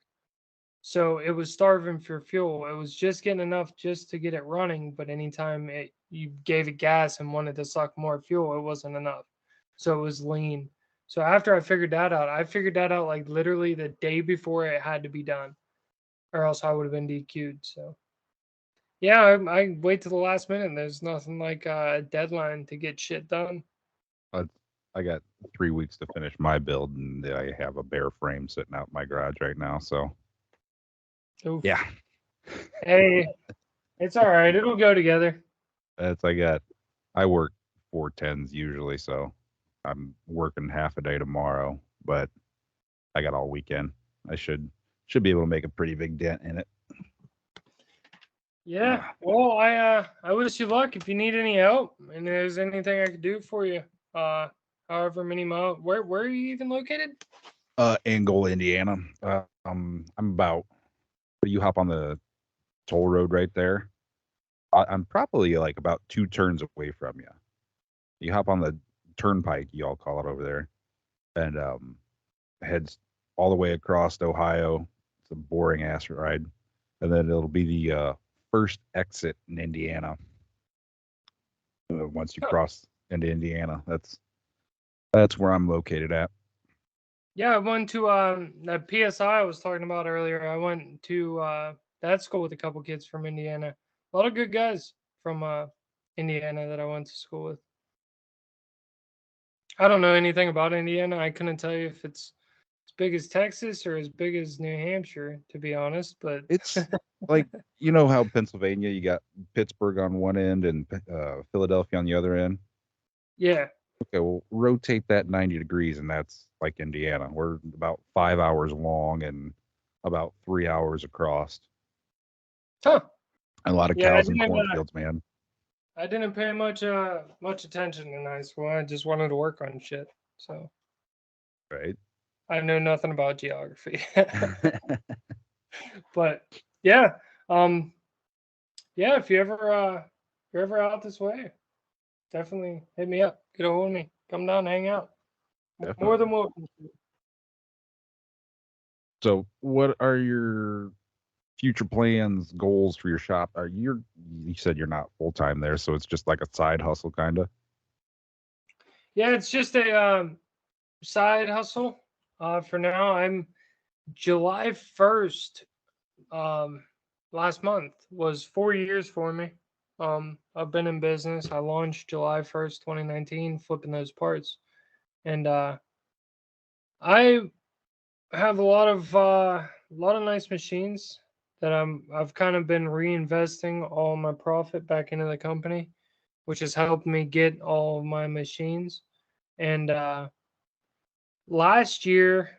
So it was starving for fuel. It was just getting enough just to get it running, but anytime you gave it gas and wanted to suck more fuel, it wasn't enough. So it was lean. So after I figured that out, I figured that out like literally the day before it had to be done, or else I would have been DQ'd. So yeah, I wait to the last minute. There's nothing like a deadline to get shit done. I got 3 weeks to finish my build, and I have a bare frame sitting out in my garage right now. So, Oof. yeah, Hey, it's all right. It'll go together. that's I work 4 10s usually, so I'm working half a day tomorrow, but I got all weekend. I should be able to make a pretty big dent in it. Yeah. Well, I wish you luck. If you need any help and there's anything I could do for you, however many miles. Where are you even located? Angola, Indiana. I'm about. You hop on the toll road right there. I'm probably like about 2 turns away from you. You hop on the turnpike, you all call it over there, and heads all the way across Ohio. It's a boring ass ride, and then it'll be the first exit in Indiana. Once you cross into Indiana, that's where I'm located at. Yeah, I went to that PSI I was talking about earlier. I went to that school with a couple kids from Indiana. A lot of good guys from Indiana that I went to school with. I don't know anything about Indiana. I couldn't tell you if it's as big as Texas or as big as New Hampshire, to be honest. But It's like you know how Pennsylvania, you got Pittsburgh on one end and Philadelphia on the other end. yeah. Okay, well, rotate that 90 degrees, and that's like Indiana. We're about 5 hours long and about 3 hours across. Huh. And a lot of Yeah, cows and cornfields, man. I didn't pay much attention in high school. I just wanted to work on shit. So Right. I know nothing about geography. But yeah, um, yeah. If you're ever out this way, definitely hit me up. Get a hold of me. Come down, hang out. More Definitely. than welcome. So, what are your future plans, goals for your shop? You said you're not full time there, so it's just like a side hustle, kind of. Yeah, it's just a side hustle. For now, I'm July 1st. Last month was 4 years for me. I've been in business. I launched July 1st, 2019, flipping those parts, and I have a lot of nice machines that I've kind of been reinvesting all my profit back into the company, which has helped me get all of my machines. And last year,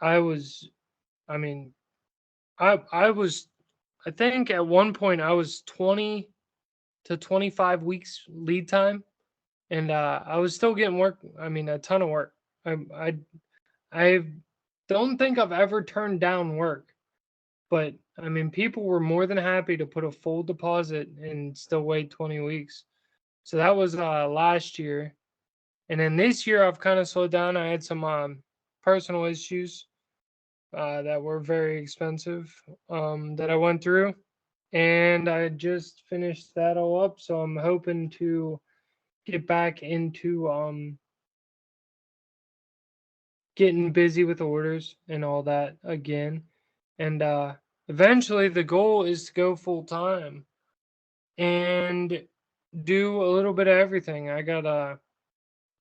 I was, I mean, I was, I think at one point I was 20 to 25 weeks lead time, and I was still getting work. I mean, a ton of work. I I don't think I've ever turned down work, but I mean, people were more than happy to put a full deposit and still wait 20 weeks. So that was last year, and then this year I've kind of slowed down. I had some personal issues that were very expensive that I went through, and I just finished that all up. So I'm hoping to get back into getting busy with orders and all that again. And eventually the goal is to go full time. And do a little bit of everything. I got a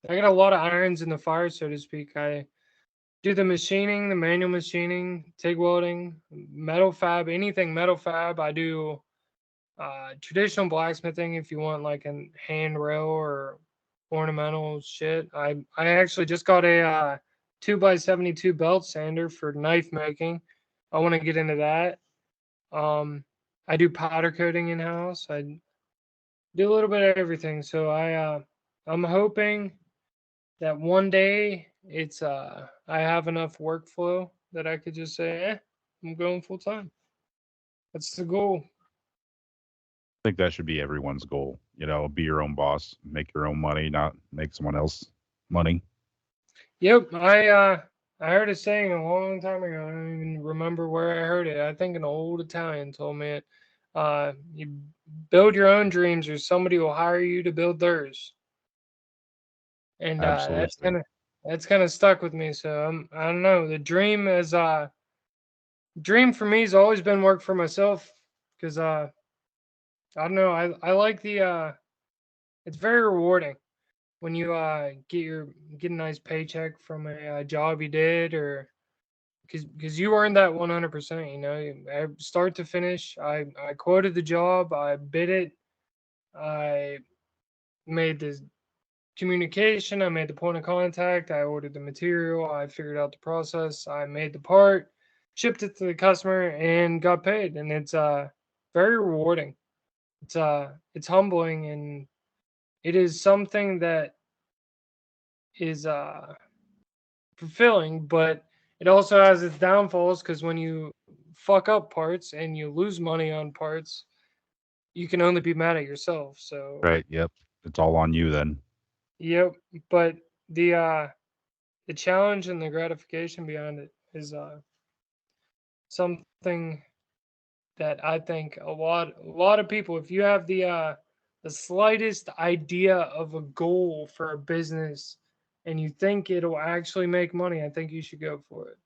lot of irons in the fire, so to speak. I do the machining, the manual machining, TIG welding, metal fab, anything metal fab. I do traditional blacksmithing if you want like a handrail or ornamental shit. I actually just got a 2x72 belt sander for knife making. I want to get into that. Um, I do powder coating in house. I do a little bit of everything. So I'm hoping that one day I have enough workflow that I could just say, I'm going full time. That's the goal. I think that should be everyone's goal. Be your own boss, make your own money, not make someone else money. Yep, I heard a saying a long time ago. I don't even remember where I heard it. I think an old Italian told me it. You build your own dreams, or somebody will hire you to build theirs. And Absolutely. that's kind of stuck with me. So I don't know. The dream for me has always been work for myself, because I don't know. I like the it's very rewarding when you get a nice paycheck from a job you did, or because you earned that 100%. Start to finish. I quoted the job. I bid it. I made the communication. I made the point of contact. I ordered the material. I figured out the process. I made the part, shipped it to the customer, and got paid. And it's very rewarding. It's humbling, and it is something that is fulfilling, but it also has its downfalls, because when you fuck up parts and you lose money on parts, you can only be mad at yourself. So, Right. Yep. It's all on you then. yep. But the challenge and the gratification behind it is something that I think a lot of people, if you have the slightest idea of a goal for a business and you think it'll actually make money, I think you should go for it.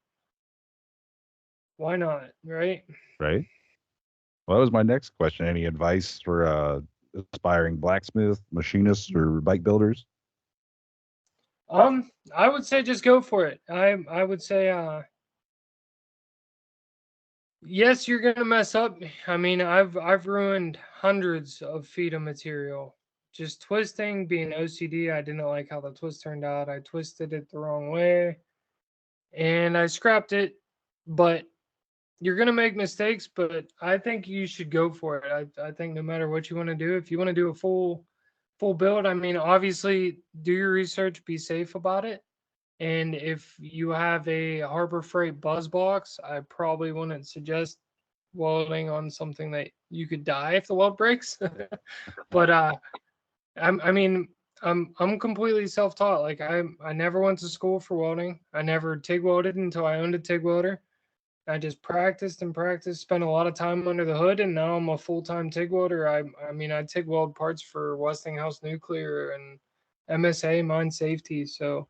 Why not, right? Right. Well, that was my next question. Any advice for aspiring blacksmith, machinists, or bike builders? I would say just go for it. I would say yes, you're gonna mess up. I mean, I've ruined hundreds of feet of material. Just twisting, being OCD, I didn't like how the twist turned out. I twisted it the wrong way and I scrapped it. But you're gonna make mistakes, but I think you should go for it. I think no matter what you want to do, if you want to do a full build, I mean, obviously do your research, be safe about it. And if you have a Harbor Freight buzz box, I probably wouldn't suggest welding on something that you could die if the weld breaks. But I mean, I'm completely self-taught. Like I never went to school for welding. I never TIG welded until I owned a TIG welder. I just practiced and practiced, spent a lot of time under the hood, and now I'm a full-time TIG welder. I mean, I TIG weld parts for Westinghouse Nuclear and MSA Mine Safety. So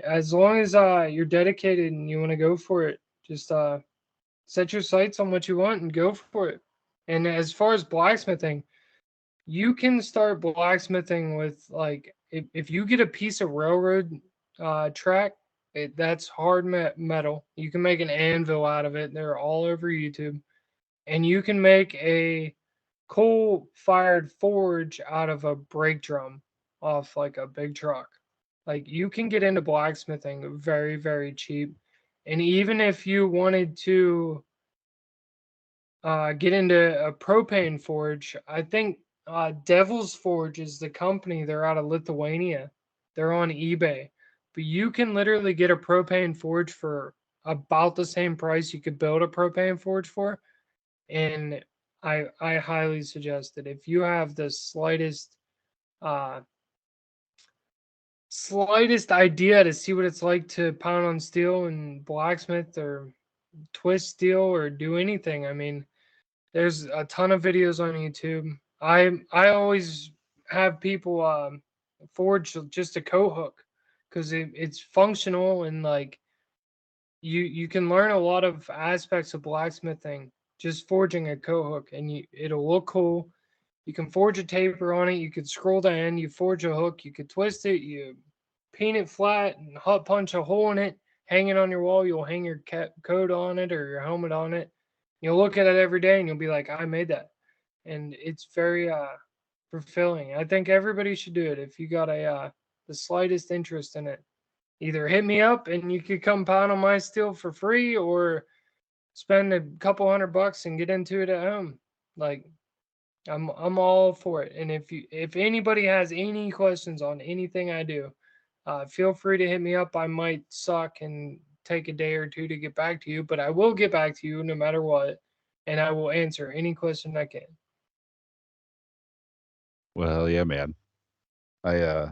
as long as you're dedicated and you want to go for it, just set your sights on what you want and go for it. And as far as blacksmithing, you can start blacksmithing with, like, if you get a piece of railroad track, that's hard metal. You can make an anvil out of it. They're all over YouTube. And you can make a coal fired forge out of a brake drum off like a big truck. Like, you can get into blacksmithing very, very cheap. And even if you wanted to get into a propane forge, I think Devil's Forge is the company. They're out of Lithuania. They're on eBay. But you can literally get a propane forge for about the same price you could build a propane forge for. And I highly suggest it. If you have the uh slightest idea to see what it's like to pound on steel and blacksmith or twist steel or do anything, I mean, there's a ton of videos on YouTube. I always have people forge just a coat hook, because it's functional, and like you can learn a lot of aspects of blacksmithing just forging a coat hook, and it'll look cool. You can forge a taper on it. You could scroll the end. You forge a hook. You could twist it. You paint it flat and hot punch a hole in it. Hang it on your wall. You'll hang your coat on it or your helmet on it. You'll look at it every day and you'll be like, I made that. And it's very fulfilling. I think everybody should do it if you got a the slightest interest in it. Either hit me up and you could come pound on my steel for free, or spend a couple $100 and get into it at home. Like I'm all for it. And if anybody has any questions on anything I do, feel free to hit me up. I might suck and take a day or two to get back to you, but I will get back to you no matter what, and I will answer any question I can. Well, yeah, man. I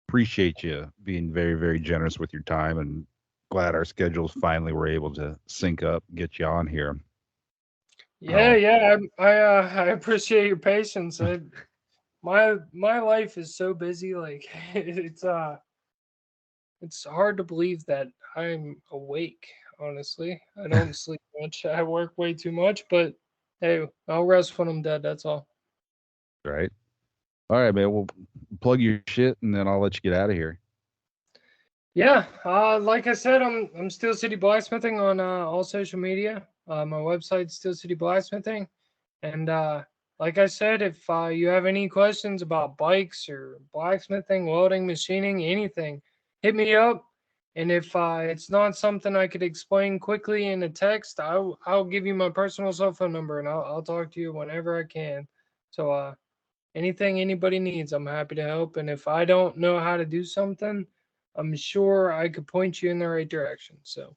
appreciate you being very, very generous with your time, and glad our schedules finally were able to sync up, get you on here. Yeah, Oh, yeah. I appreciate your patience. My life is so busy. Like it's hard to believe that I'm awake. Honestly, I don't sleep much. I work way too much, but hey, I'll rest when I'm dead. That's all. right. All right, man. Well, plug your shit, and then I'll let you get out of here. Yeah, like I said, I'm Steel City Blacksmithing on all social media. My website's Steel City Blacksmithing, and like I said, if you have any questions about bikes or blacksmithing, welding, machining, anything, hit me up. And if it's not something I could explain quickly in a text, I'll give you my personal cell phone number, and I'll talk to you whenever I can. So anything anybody needs, I'm happy to help. And if I don't know how to do something, I'm sure I could point you in the right direction. So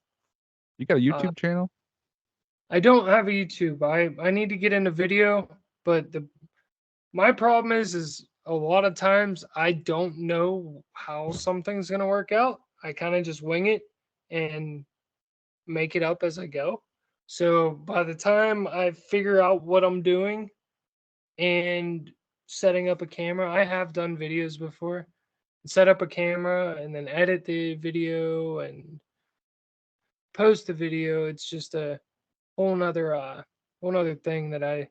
You got a uh, YouTube channel? I don't have a YouTube. I need to get into video, but the my problem is a lot of times I don't know how something's gonna work out. I kind of just wing it and make it up as I go. So by the time I figure out what I'm doing and setting up a camera, I have done videos before. Set up a camera and then edit the video and post the video. It's just a whole nother thing that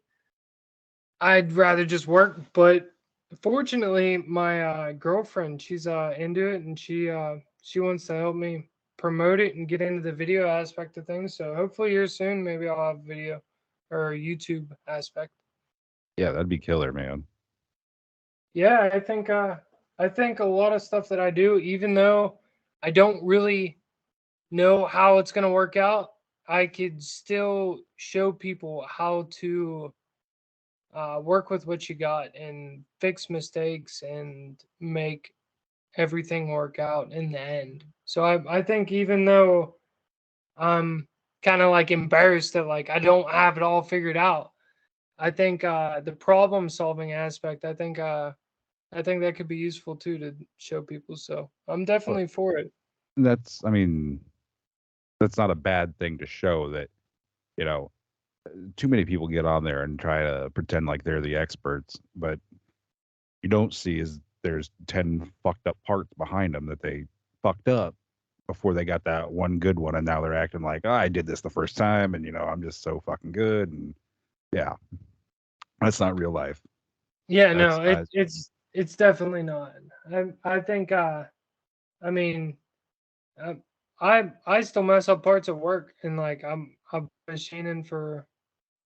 I'd rather just work. But fortunately, my girlfriend, she's into it, and she wants to help me promote it and get into the video aspect of things. So hopefully here soon, maybe I'll have video or YouTube aspect. Yeah, that'd be killer, man. Yeah, I think a lot of stuff that I do, even though I don't really know how it's gonna work out, I could still show people how to work with what you got and fix mistakes and make everything work out in the end. So I think even though I'm kind of like embarrassed that like I don't have it all figured out, I think the problem solving aspect, I think that could be useful too to show people. So I'm Well, definitely for it. I mean, that's not a bad thing to show that, you know, too many people get on there and try to pretend like they're the experts, but you don't see is there's 10 fucked up parts behind them that they fucked up before they got that one good one, and now they're acting like, oh, I did this the first time, and I'm just so fucking good. And yeah, that's not real life. Yeah, That's no, it's definitely not. I think I mean uh, I still mess up parts at work, and like I'm machining for,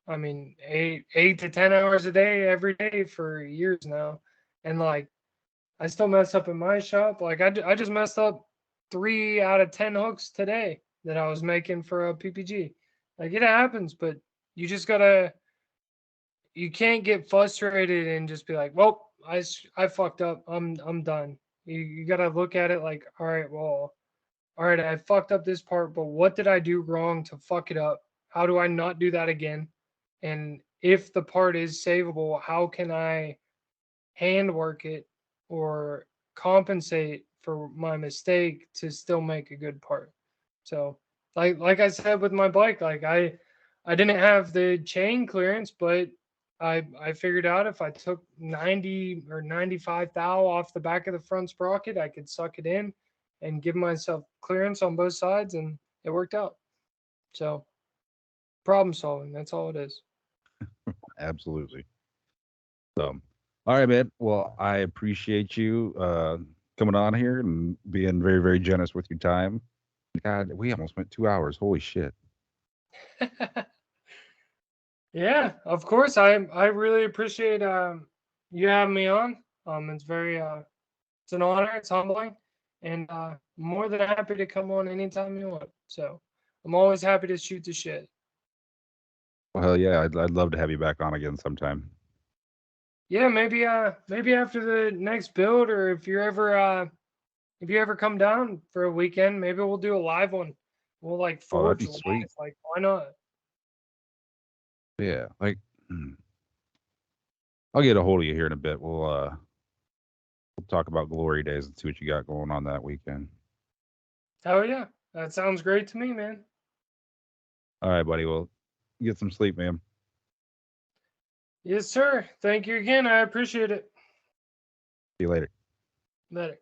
I mean, 8 to 10 hours a day every day for years now, and like I still mess up in my shop. Like I just messed up 3 out of 10 hooks today that I was making for a PPG. Like it happens, but you just gotta, you can't get frustrated and just be like, well, I fucked up. I'm done. You gotta look at it like, all right, well, all right, I fucked up this part, but what did I do wrong to fuck it up? How do I not do that again? And if the part is savable, how can I hand work it or compensate for my mistake to still make a good part? So like I said with my bike, like I didn't have the chain clearance, but I figured out if I took 90 or 95 thou off the back of the front sprocket, I could suck it in and give myself clearance on both sides, and it worked out. So problem solving, that's all it is. absolutely. So, all right, man. Well, I appreciate you coming on here and being very, very generous with your time. God, we almost went 2 hours. Holy shit. Yeah, of course. I really appreciate you having me on. It's very it's an honor. It's humbling, and more than happy to come on anytime you want. So I'm always happy to shoot the shit. Well, hell yeah. I'd love to have you back on again sometime. Yeah, maybe after the next build, or if you ever come down for a weekend, maybe we'll do a live one. We'll like Oh, that'd forge be live. sweet. Like, why not? Yeah. Like, I'll get a hold of you here in a bit. We'll talk about Glory Days and see what you got going on that weekend. Hell yeah, that sounds great to me, man. All right, buddy. Well, get some sleep, man. Yes, sir. Thank you again. I appreciate it. See you later. Later.